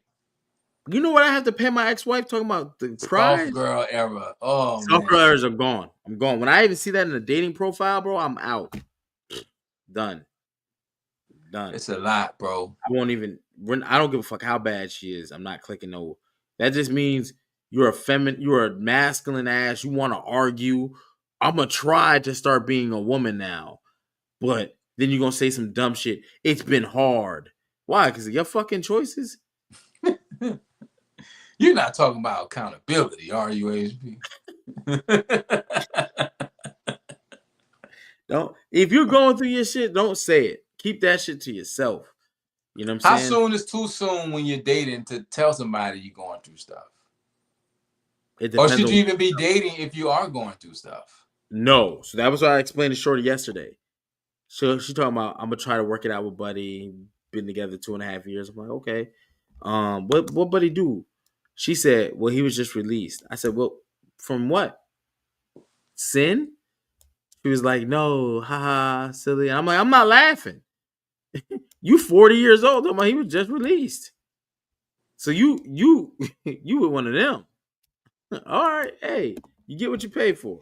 You know what I have to pay my ex-wife talking about the prize? Soft girl era. Oh, soft girl eras are gone. I'm gone. When I even see that in a dating profile, bro, I'm out. Done. It's a lot, bro. I don't give a fuck how bad she is. I'm not clicking no. That just means you're a masculine ass. You want to argue. I'm gonna try to start being a woman now. But then you're gonna say some dumb shit. It's been hard. Why? Because of your fucking choices? You're not talking about accountability, are you, HB? If you're going through your shit, don't say it. Keep that shit to yourself. You know what I'm saying? How soon is too soon when you're dating to tell somebody you're going through stuff? Or should you even be dating if you are going through stuff? No. So that was what I explained to Shorty yesterday. So she talking about, I'm gonna try to work it out with Buddy. Been together 2.5 years. I'm like, okay. What Buddy do? She said, well, he was just released. I said, well, from what? Sin? She was like, no, haha, silly. I'm like, I'm not laughing. You 40 years old. I'm like, he was just released. So you were one of them. All right, hey, you get what you pay for.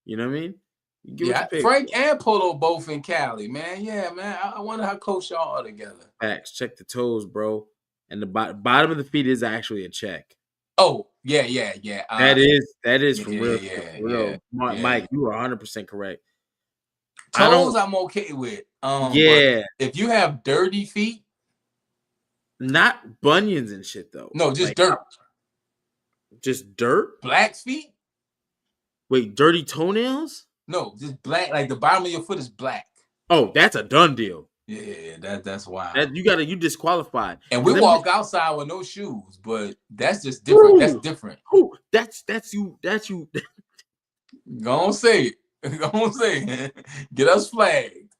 You know what I mean? You get what you pay Frank and Polo both in Cali, man. Yeah, man. I wonder how close y'all are together. Facts. Check the toes, bro. And the bottom of the feet is actually a check. Oh, yeah. That is for real. Yeah. Mike, you are 100% correct. Toes, I'm okay with. Yeah. But if you have dirty feet, not bunions and shit though. No, just dirt. Just dirt? Black feet? Wait, dirty toenails? No, just black. Like the bottom of your foot is black. Oh, that's a done deal. Yeah, that's wild. You disqualified. And we walk outside with no shoes, but that's just different. That's different. Ooh, that's you. Go on, say it. Go on, say it. Get us flagged.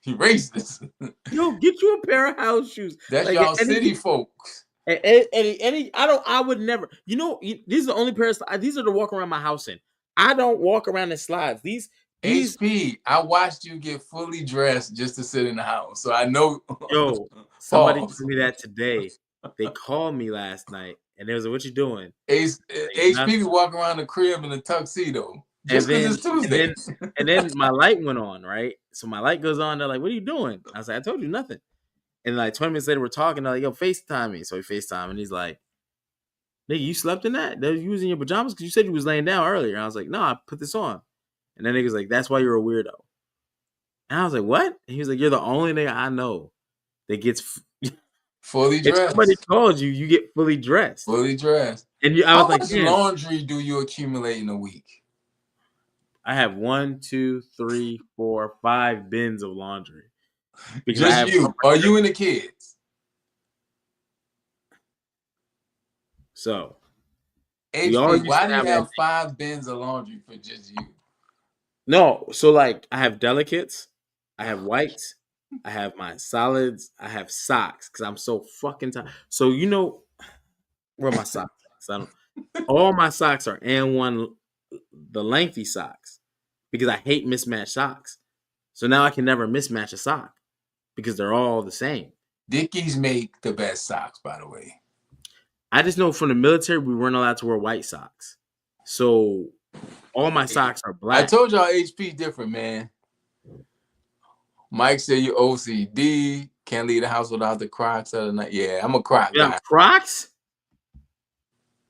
You racist. Yo, get you a pair of house shoes. That's Like y'all city folks. any, I would never. You know, these are the only pairs. These are to walk around my house in. I don't walk around in slides. These. HP, I watched you get fully dressed just to sit in the house, so I know. Yo, somebody Pause. told me that today. They called me last night, and they was like, "What you doing?" HP walk around the crib in a tuxedo just because it's Tuesday. And then my light went on, right? So my light goes on. They're like, "What are you doing?" I was like, "I told you nothing." And like 20 minutes later, we're talking. They're like, "Yo, FaceTime me." So he FaceTime, and he's like, "Nigga, you slept in that? They're using your pajamas because you said you was laying down earlier." And I was like, "No, I put this on." And then nigga's like, "That's why you're a weirdo." And I was like, "What?" And he was like, "You're the only nigga I know that gets fully dressed." If somebody calls you, you get fully dressed. Fully dressed. And I was How like, much man, laundry do you accumulate in a week? I have 1, 2, 3, 4, 5 bins of laundry. Because I Just have you. Are you and the kids? So, HP, why do you have 5 bins of laundry for just you? No, so like I have delicates, I have whites, I have my solids, I have socks because I'm so fucking tired. So you know where my socks are. All my socks are N1, the lengthy socks, because I hate mismatched socks. So now I can never mismatch a sock because they're all the same. Dickies make the best socks, by the way. I just know from the military we weren't allowed to wear white socks, so all my socks are black. I told y'all HP different, man. Mike said you OCD, can't leave the house without the Crocs of the night. Yeah, I'm a Croc guy. Crocs?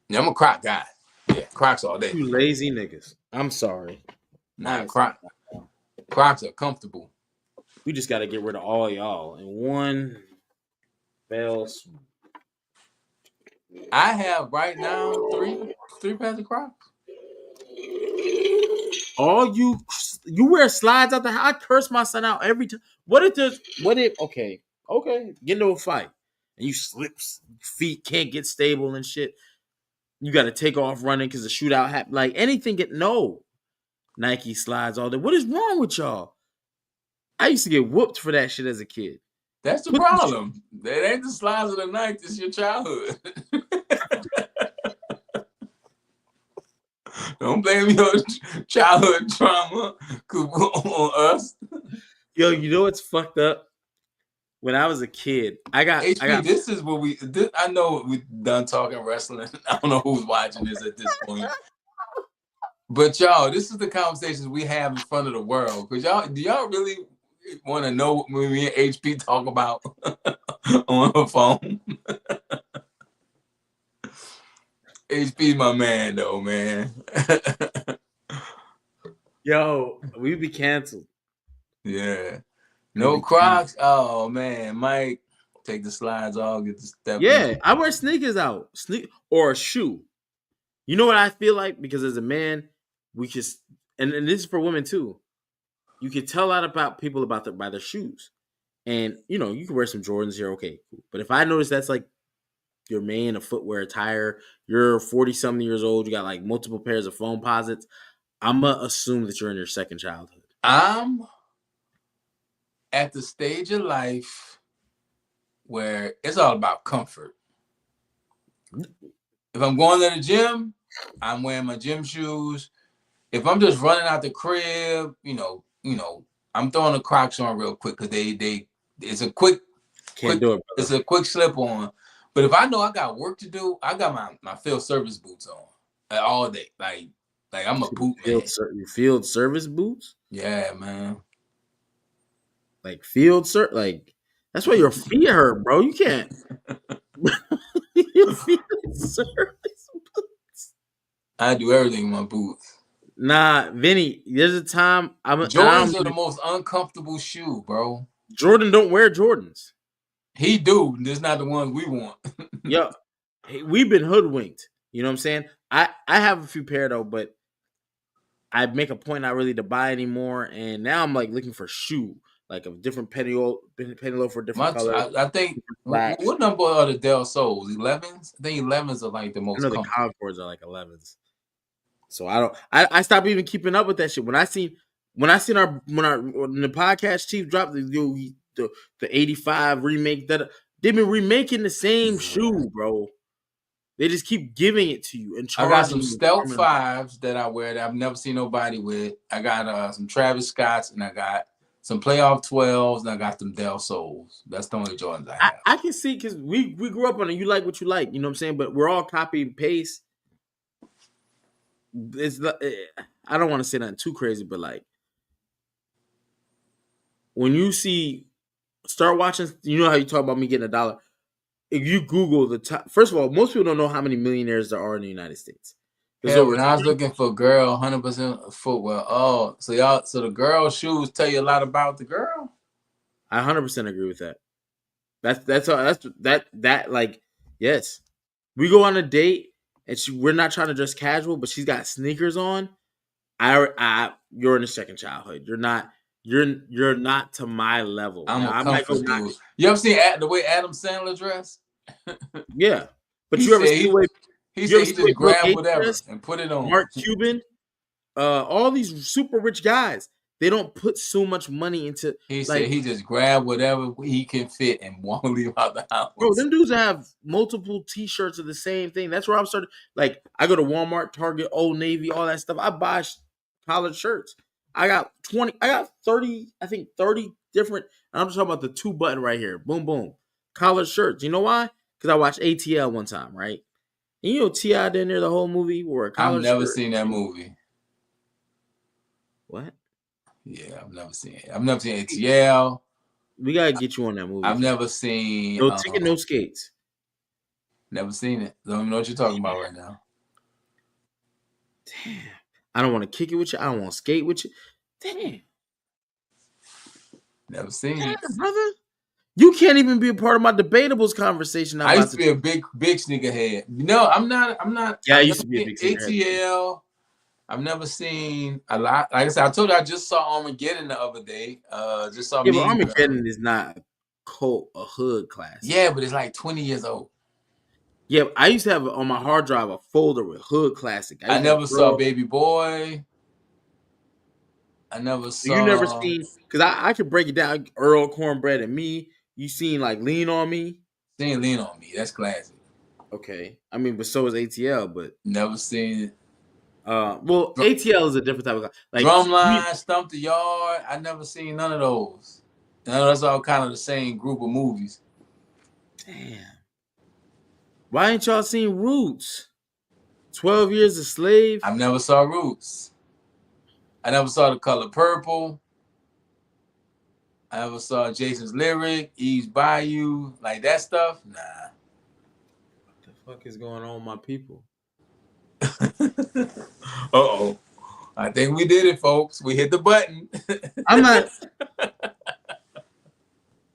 Yeah, I'm a Croc guy. Yeah, Crocs all day. You lazy niggas. I'm sorry. Nah, Crocs are comfortable. We just got to get rid of all y'all in one fell swoop. I have right now three pairs of Crocs. All you wear slides out the house. I curse my son out every time. What if okay, get into a fight and you slips, feet can't get stable and shit. You got to take off running because the shootout happened. Like anything Nike slides all day. What is wrong with y'all? I used to get whooped for that shit as a kid. That's the problem. That ain't the slides of the night. It's your childhood. Don't blame your childhood trauma on us. Yo, you know what's fucked up? When I was a kid, this is what I know we're done talking wrestling. I don't know who's watching this at this point. But y'all, this is the conversations we have in front of the world. Because do y'all really want to know what me and HP talk about on the phone? HP's my man, though, man. Yo, we be canceled. Yeah. No Crocs. Oh man, Mike, take the slides off, get the step. Yeah, I wear sneakers out, or a shoe. You know what I feel like? Because as a man, we just and this is for women too. You can tell a lot about people by their shoes, and you know you can wear some Jordans here, okay, cool. But if I notice that's like your main footwear attire, you're 40-something years old, you got like multiple pairs of foam posits, I'm gonna assume that you're in your second childhood. I'm at the stage of life where it's all about comfort. If I'm going to the gym, I'm wearing my gym shoes. If I'm just running out the crib, you know, I'm throwing the Crocs on real quick because it's a quick it's a quick slip on. But if I know I got work to do, I got my field service boots on all day. Like I'm a boot man. Field service boots? Yeah, man. Like like that's why your feet hurt, bro. You can't. Your field service boots. I do everything in my boots. Nah, Vinny, there's a time Jordans are the most uncomfortable shoe, bro. Jordan don't wear Jordans. He do. This not the ones we want. Yo, we've been hoodwinked. You know what I'm saying? I have a few pair though, but I make a point not really to buy anymore. And now I'm like looking for shoe, like a different penny low for a different color. I think what number are the Del Sols? 11s? I think 11s are like the most. I know the Concords are like 11s. So I stopped even keeping up with that shit. When I see when I seen when the podcast chief dropped the 85 remake, that they've been remaking the same shoe, bro. They just keep giving it to you and I got some charging you. Stealth 5s that I wear that I've never seen nobody with. I got some Travis Scotts, and I got some Playoff 12s, and I got them Del Sols. That's the only Jordans I have. I can see because we grew up on it. You like what you like, you know what I'm saying? But we're all copy and paste. It's I don't want to say nothing too crazy, but like when you start watching, you know how you talk about me getting $1. If you Google the top, first of all, most people don't know how many millionaires there are in the United States. There's Hell, over when I was looking for girl, 100% footwear. Oh, so the girl shoes tell you a lot about the girl. I 100% agree with that. That's like yes. We go on a date and we're not trying to dress casual, but she's got sneakers on. You're in a second childhood. You're not to my level. I'm Now a I might go comfort knock. dude. You ever seen the way Adam Sandler dressed? Yeah, but He you ever said see the way he you said ever he see the way just Bill grabbed Gates whatever dressed? and put it on. Mark Cuban, all these super rich guys, they don't put so much money into He said like, he just grabbed whatever he can fit and won't leave out the bro, house. them dudes have multiple T-shirts of the same thing. That's where I'm starting. Like, I go to Walmart, Target, Old Navy, all that stuff. I buy collared shirts. I got 30, I think 30 different. I'm just talking about the 2-button right here. Boom, boom. Collared shirts. You know why? Because I watched ATL one time, right? And you know T.I. in there the whole movie wore a I've collared never shirt. seen that movie. What? Yeah, I've never seen it. I've never seen ATL. We gotta get you on that movie. I've never seen. No ticket, no skates. Never seen it. Don't even know what you're talking about right now. Damn. I don't want to kick it with you. I don't want to skate with you. Damn. Never seen Damn, it. brother. You can't even be a part of my debatables conversation. I used to be a big sneaker head. No, I'm not. Yeah, I I've used never to be a seen big sneakerhead. ATL. I've never seen a lot. Like I said, I told you I just saw Armageddon the other day. Just saw Yeah, but Mean Girls. Armageddon is not a hood classic. Yeah, but it's like 20 years old. Yeah, I used to have on my hard drive a folder with hood classic. I never saw Baby Boy. I never You never saw. seen, because I could break it down. Earl, Cornbread, and Me. You seen like Lean on Me? Seen Lean on Me. That's classic. Okay, I mean, but so is ATL. But Never seen it. well, ATL is a different type of like Drumline, Stump the Yard. I never seen none of those. That's all kind of the same group of movies. Damn. Why ain't y'all seen Roots? 12 Years a Slave. I never saw Roots. I never saw The Color Purple. I never saw Jason's Lyric, Eve's Bayou, like that stuff. Nah. What the fuck is going on with my people? Uh-oh. I think we did it, folks. We hit the button. I'm not.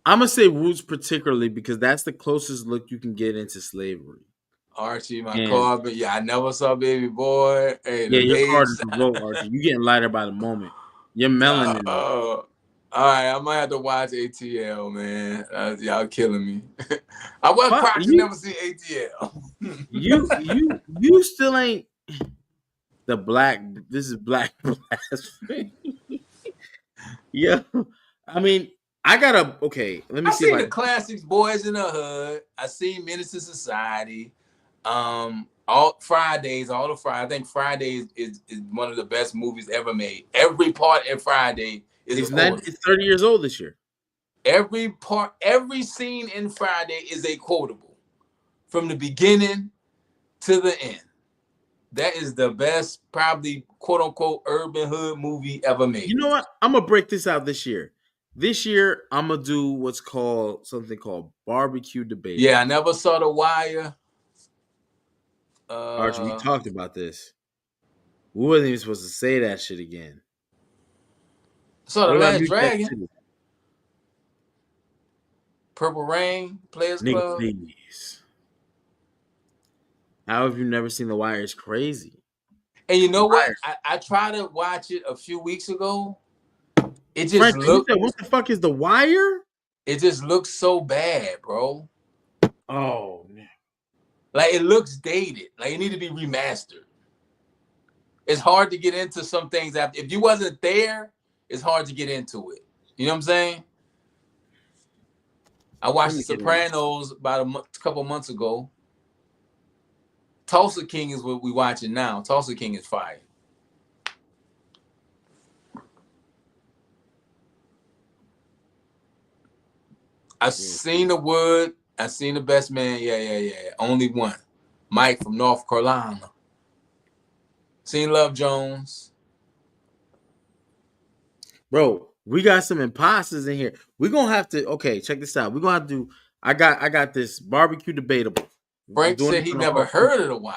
I'm gonna say Roots particularly because that's the closest look you can get into slavery. Archie, my carbon. Yeah, I never saw Baby Boy. Hey, yeah, your card babes. is revoked, Archie. You getting lighter by the moment. Your melanin. All right, I might have to watch ATL, man. Y'all killing me. I was Crocs and never seen ATL. you still ain't the black. This is black blasphemy. Yeah, I mean, I gotta. Okay, let me see. I seen the classics, Boys in the Hood. I seen Menace to Society. All Fridays. I think Fridays is one of the best movies ever made. Every part in Friday is it's 30 years old this year. Every scene in Friday is a quotable from the beginning to the end. That is the best, probably quote unquote urban hood movie ever made. You know what? I'm gonna break this out this year. This year, I'm gonna do what's called something called barbecue debate. Yeah, I never saw The Wire. Archie, we talked about this. We wasn't even supposed to say that shit again. So The Last Dragon, Purple Rain, Players Club. Please. How have you never seen The Wire? It's crazy. And you know what? I tried to watch it a few weeks ago. It just looked. What the fuck is The Wire? It just looks so bad, bro. Oh man. Like it looks dated. Like it need to be remastered. It's hard to get into some things after. If you wasn't there, it's hard to get into it. You know what I'm saying? I watched The Sopranos about a couple months ago. Tulsa King is what we watching now. Tulsa King is fire. I've seen The Wood. I've seen The Best Man. Yeah. Only one. Mike from North Carolina. Seen Love Jones. Bro, we got some imposters in here. We're gonna have to check this out. We're gonna have to do I got this barbecue debatable. Frank said he never heard of The Wire.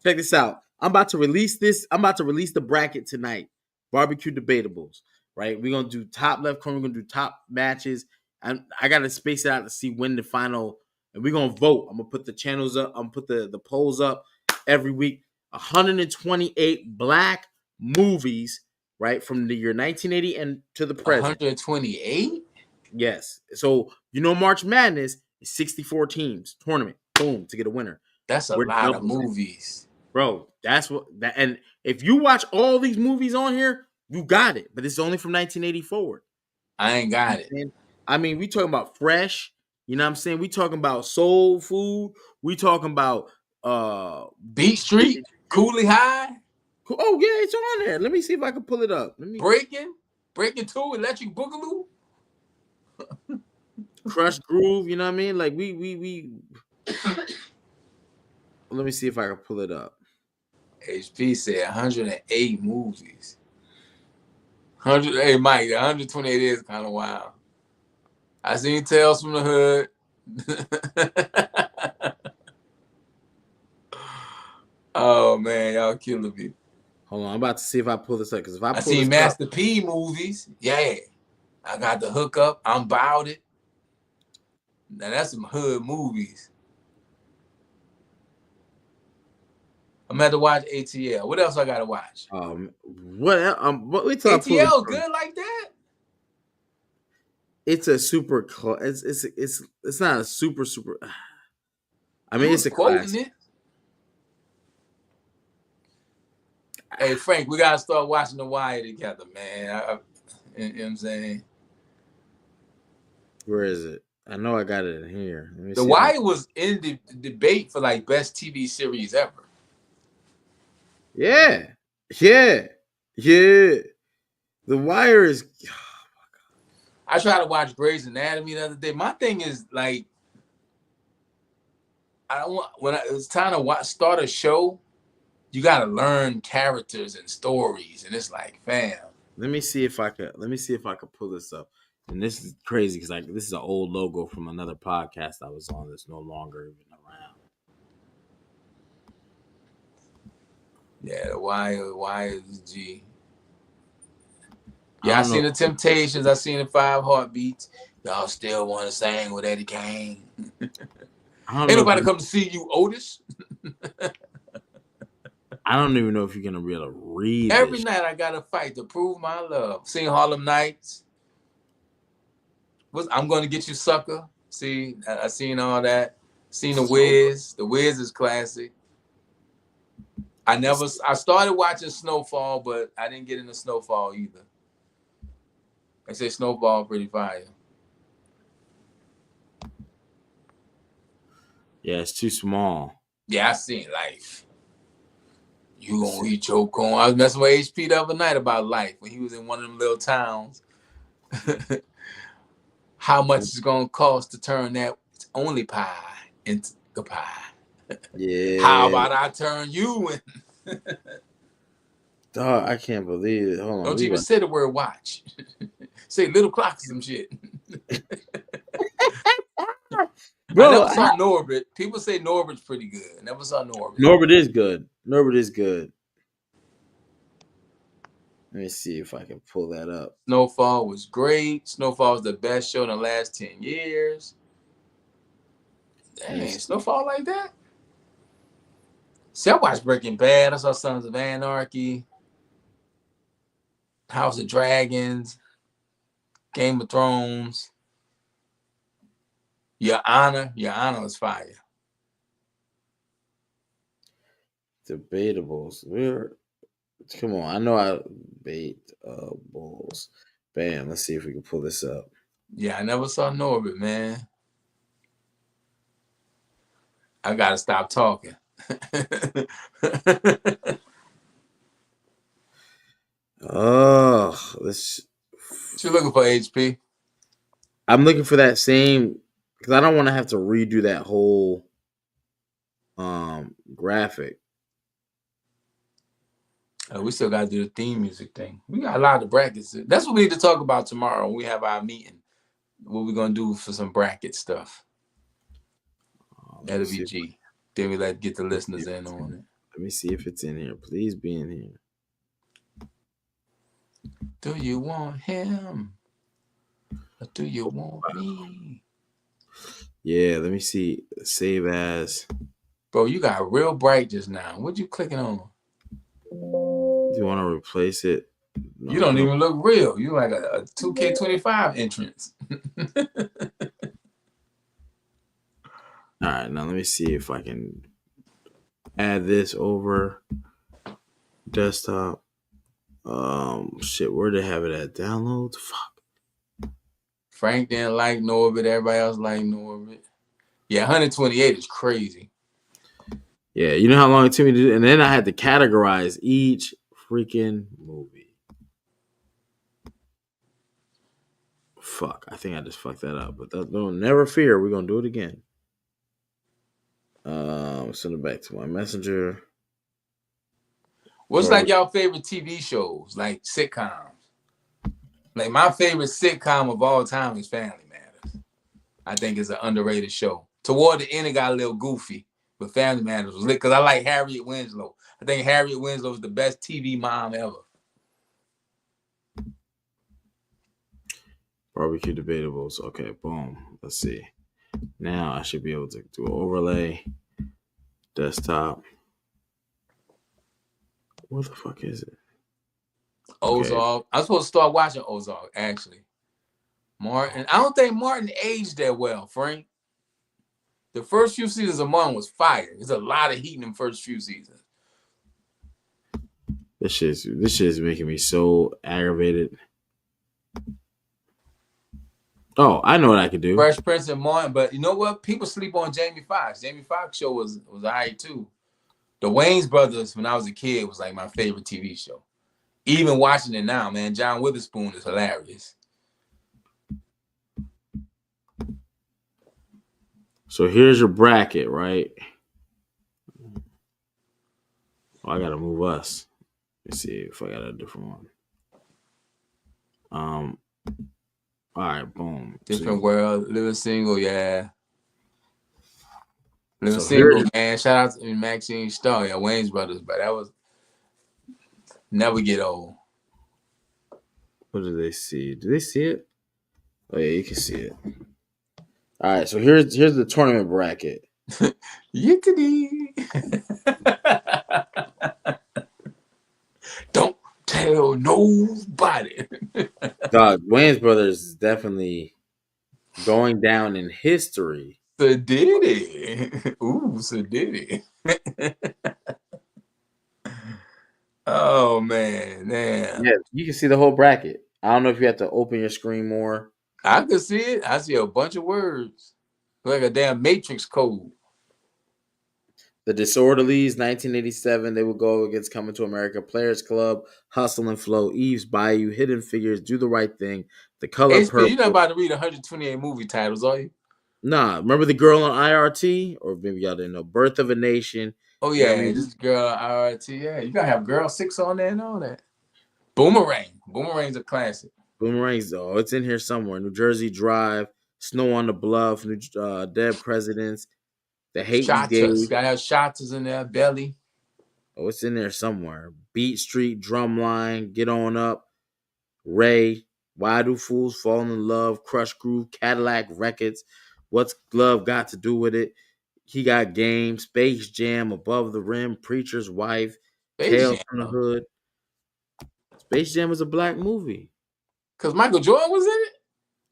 Check this out. I'm about to release this. I'm about to release the bracket tonight. Barbecue debatables. Right? We're gonna do top left corner, we're gonna do top matches. And I gotta space it out to see when the final, and we're gonna vote. I'm gonna put the channels up, I'm gonna put the polls up every week. 128 black movies, right, from the year 1980 and to the present. 128? Yes. So March Madness is 64 teams tournament. Boom, to get a winner. That's a lot of movies. Bro, that's what that, and if you watch all these movies on here, you got it. But it's only from 1980 forward. I ain't got it. I mean, we talking about Fresh, you know what I'm saying? We talking about Soul Food, we talking about Beat Street, Cooley High. Oh yeah, it's on there. Let me see if I can pull it up. Breaking 2, Electric Boogaloo. Crush Groove, you know what I mean? Like we let me see if I can pull it up. HP said 108 movies. 100. Hey Mike, 128 is kind of wild. I seen Tales from the Hood. Oh man, y'all killing me. Hold on, I'm about to see if I pull this up, because if I seen Master P movies, yeah, I got the hookup. I'm about it. Now that's some hood movies. I'm gonna have to watch ATL. What else I gotta watch? What we talking ATL good like that? It's a super. It's not a super. I mean, it's a classic. Hey Frank, we gotta start watching The Wire together, man. You know what I'm saying? Where is it? I know I got it in here. The Wire was in the debate for like best TV series ever. Yeah. The Wire is. Oh my God. I tried to watch Grey's Anatomy the other day. My thing is like, I don't want, when it's time to start a show, you gotta learn characters and stories, and it's like, fam. Let me see if I could pull this up. And this is crazy because this is an old logo from another podcast I was on that's no longer even around. Yeah, the Wire is G. Yeah, I seen the Temptations. I seen the 5 Heartbeats. Y'all still want to sing with Eddie Kane? Ain't nobody come to see you, Otis. I don't even know if you're gonna be able to read. Every night I gotta fight to prove my love. Seen Harlem Nights. I'm gonna get you, sucker. See, I seen all that. Seen The Wiz. The Wiz is classic. I started watching Snowfall, but I didn't get into Snowfall either. I say Snowfall pretty fire. Yeah, it's too small. Yeah, I seen Life. You gonna eat your corn. I was messing with HP the other night about Life when he was in one of them little towns. How much it's gonna cost to turn that only pie into the pie? Yeah. How about I turn you in? Dog, I can't believe it. Hold on. Don't you even say the word watch. Say little clock or some shit. Bro, I never saw Norbit. People say Norbert's pretty good. I never saw Norbit. Norbit is good. Let me see if I can pull that up. Snowfall was great. Snowfall was the best show in the last 10 years. Dang, Snowfall like that? See, I watched Breaking Bad. I saw Sons of Anarchy, House of Dragons, Game of Thrones. Your Honor is fire. Debatables. Come on, I know I bait bulls. Bam. Let's see if we can pull this up. Yeah, I never saw Norbit, man. I gotta stop talking. Oh, this. What you looking for, HP? I'm looking for that same because I don't want to have to redo that whole graphic. We still gotta do the theme music thing. We got a lot of brackets. That's what we need to talk about tomorrow when we have our meeting. What we're gonna do for some bracket stuff. Let me That'll be see. G. Then we get the Let me see listeners if in it's on in, it. let me see if it's in here. Please be in here. Do you want him? Or do you want me? Yeah, let me see. Save as. Bro, you got real bright just now. What you clicking on? Do you want to replace it? You No, don't no. even look real. You like a 2K25 entrance. All right, now let me see if I can add this over desktop. Shit, where they have it at? Downloads? Fuck. Frank didn't like Norbit. Everybody else liked Norbit. Yeah, 128 is crazy. Yeah, you know how long it took me to do, and then I had to categorize each freaking movie. Fuck, I think I just fucked that up, but don't never fear, we're gonna do it again. Send it back to my messenger. What's Or like y'all favorite TV shows, like sitcoms? Like my favorite sitcom of all time is Family Matters. I think it's an underrated show. Toward the end, it got a little goofy, but Family Matters was lit because I like Harriet Winslow. I think Harriet Winslow is the best TV mom ever. barbecue debatables. Okay, boom. Let's see. Now I should be able to do an overlay. Desktop. What the fuck is it? Okay. Ozark. I'm supposed to start watching Ozark, actually. Martin. I don't think Martin aged that well, Frank. The first few seasons of Martin was fire. There's a lot of heat in the first few seasons. This shit is making me so aggravated. Oh, I know what I could do. Fresh Prince and Martin, but you know what? People sleep on Jamie Foxx. Jamie Foxx show was alright too. The Wayans brothers, when I was a kid, was like my favorite TV show. Even watching it now, man, John Witherspoon is hilarious. So here's your bracket, right? Oh, I gotta move us. Let's see if I got a different one. All right, boom. Different world, living single, yeah. Living So single, here's man. Shout out to Maxine Starr, yeah, Wayans brothers, but that was never get old. what do they see? Do they see it? Oh yeah, you can see it. All right, so here's the tournament bracket. Yickety. Don't tell nobody. Dog, Wayne's Brothers is definitely going down in history. Sadiddy. Ooh, Sadiddy. Oh man, damn. Yeah, you can see the whole bracket. I don't know if you have to open your screen more. I could see it. I see a bunch of words. Like a damn matrix code. The Disorderlies, 1987, they will go against Coming to America, Players Club, Hustle and Flow, Eve's Bayou, Hidden Figures, Do the Right Thing, The Color HP, you're not Purple. about to read 128 movie titles, are you? Nah, remember the girl on IRT? Or maybe y'all didn't know. Birth of a Nation. Oh You know what I yeah, mean? this girl RT. Yeah, you gotta have Girl 6 on there and all that. Boomerang. Boomerang's a classic. Boomerangs, though. It's in here somewhere. New Jersey Drive, Snow on the Bluff, Dead Presidents, The Hate You Shotters. Gave. Gotta have Shotters in there. Belly. Oh, it's in there somewhere. Beat Street, Drumline, Get On Up, Ray, Why Do Fools Fall in Love, Crush Groove, Cadillac Records, What's Love Got to Do with It? He Got Game, Space Jam, Above the Rim, Preacher's Wife, Space Tales Jam. from the Hood. Space Jam is a black movie. Because Michael Jordan was in it,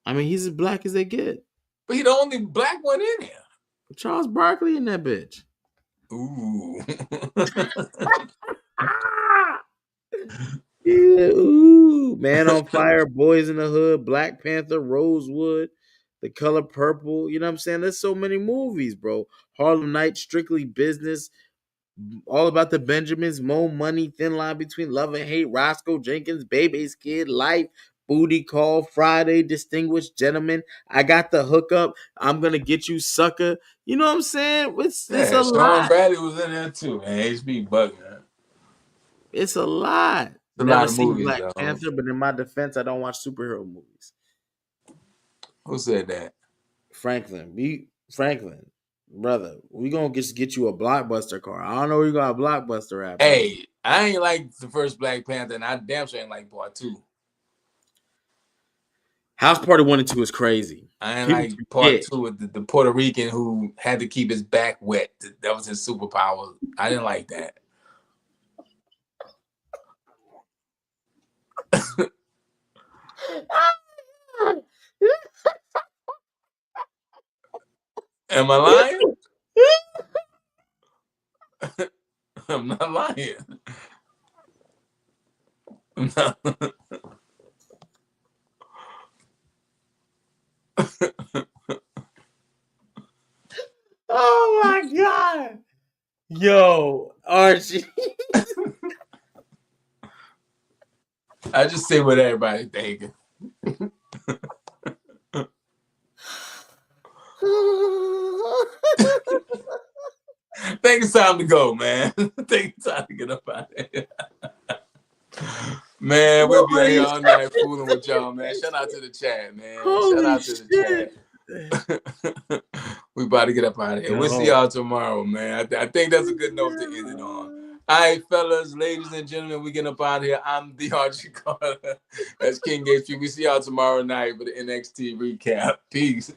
I mean, he's as black as they get. but he the only black one in here. Charles Barkley in that bitch. Ooh. Yeah, ooh, Man on Fire, Boys in the Hood, Black Panther, Rosewood, The Color Purple. You know what I'm saying? There's so many movies, bro. Harlem Nights, Strictly Business, All About the Benjamins, Mo Money, Thin Line Between Love and Hate, Roscoe Jenkins, Baby's Kid, Life, Booty Call, Friday, Distinguished Gentleman, I Got the Hookup, I'm Gonna Get You Sucker. You know what I'm saying? It's Yeah, a Sean lot. Bradley was in there too, man. HB bugging, man. It's a lot. It's a lot Never of seen movies, Black though. Panther, but in my defense, I don't watch superhero movies. Who said that? Franklin, brother, we gonna just get you a blockbuster car. I don't know where you got a blockbuster at, brother. Hey, I ain't like the first Black Panther, and I damn sure ain't like part 2. House Party 1 and 2 is crazy. I ain't People like part forget. 2 with the Puerto Rican who had to keep his back wet. That was his superpower. I didn't like that. Am I lying? I'm not lying. I'm not. Oh my god. Yo, Archie. I just say what everybody thinking. Think it's time to go, man. Think it's time to get up out of here. Man, we'll be out here all night fooling with y'all, man. Shout out to the chat, man. Shout Holy out to the chat. shit. We about to get up out of here. We'll see Yo. y'all tomorrow, man. I think that's a good note to end it on. All right, fellas, ladies and gentlemen, we getting up out of here. I'm the Archie Carter. That's King HP. We see y'all tomorrow night for the NXT recap. Peace.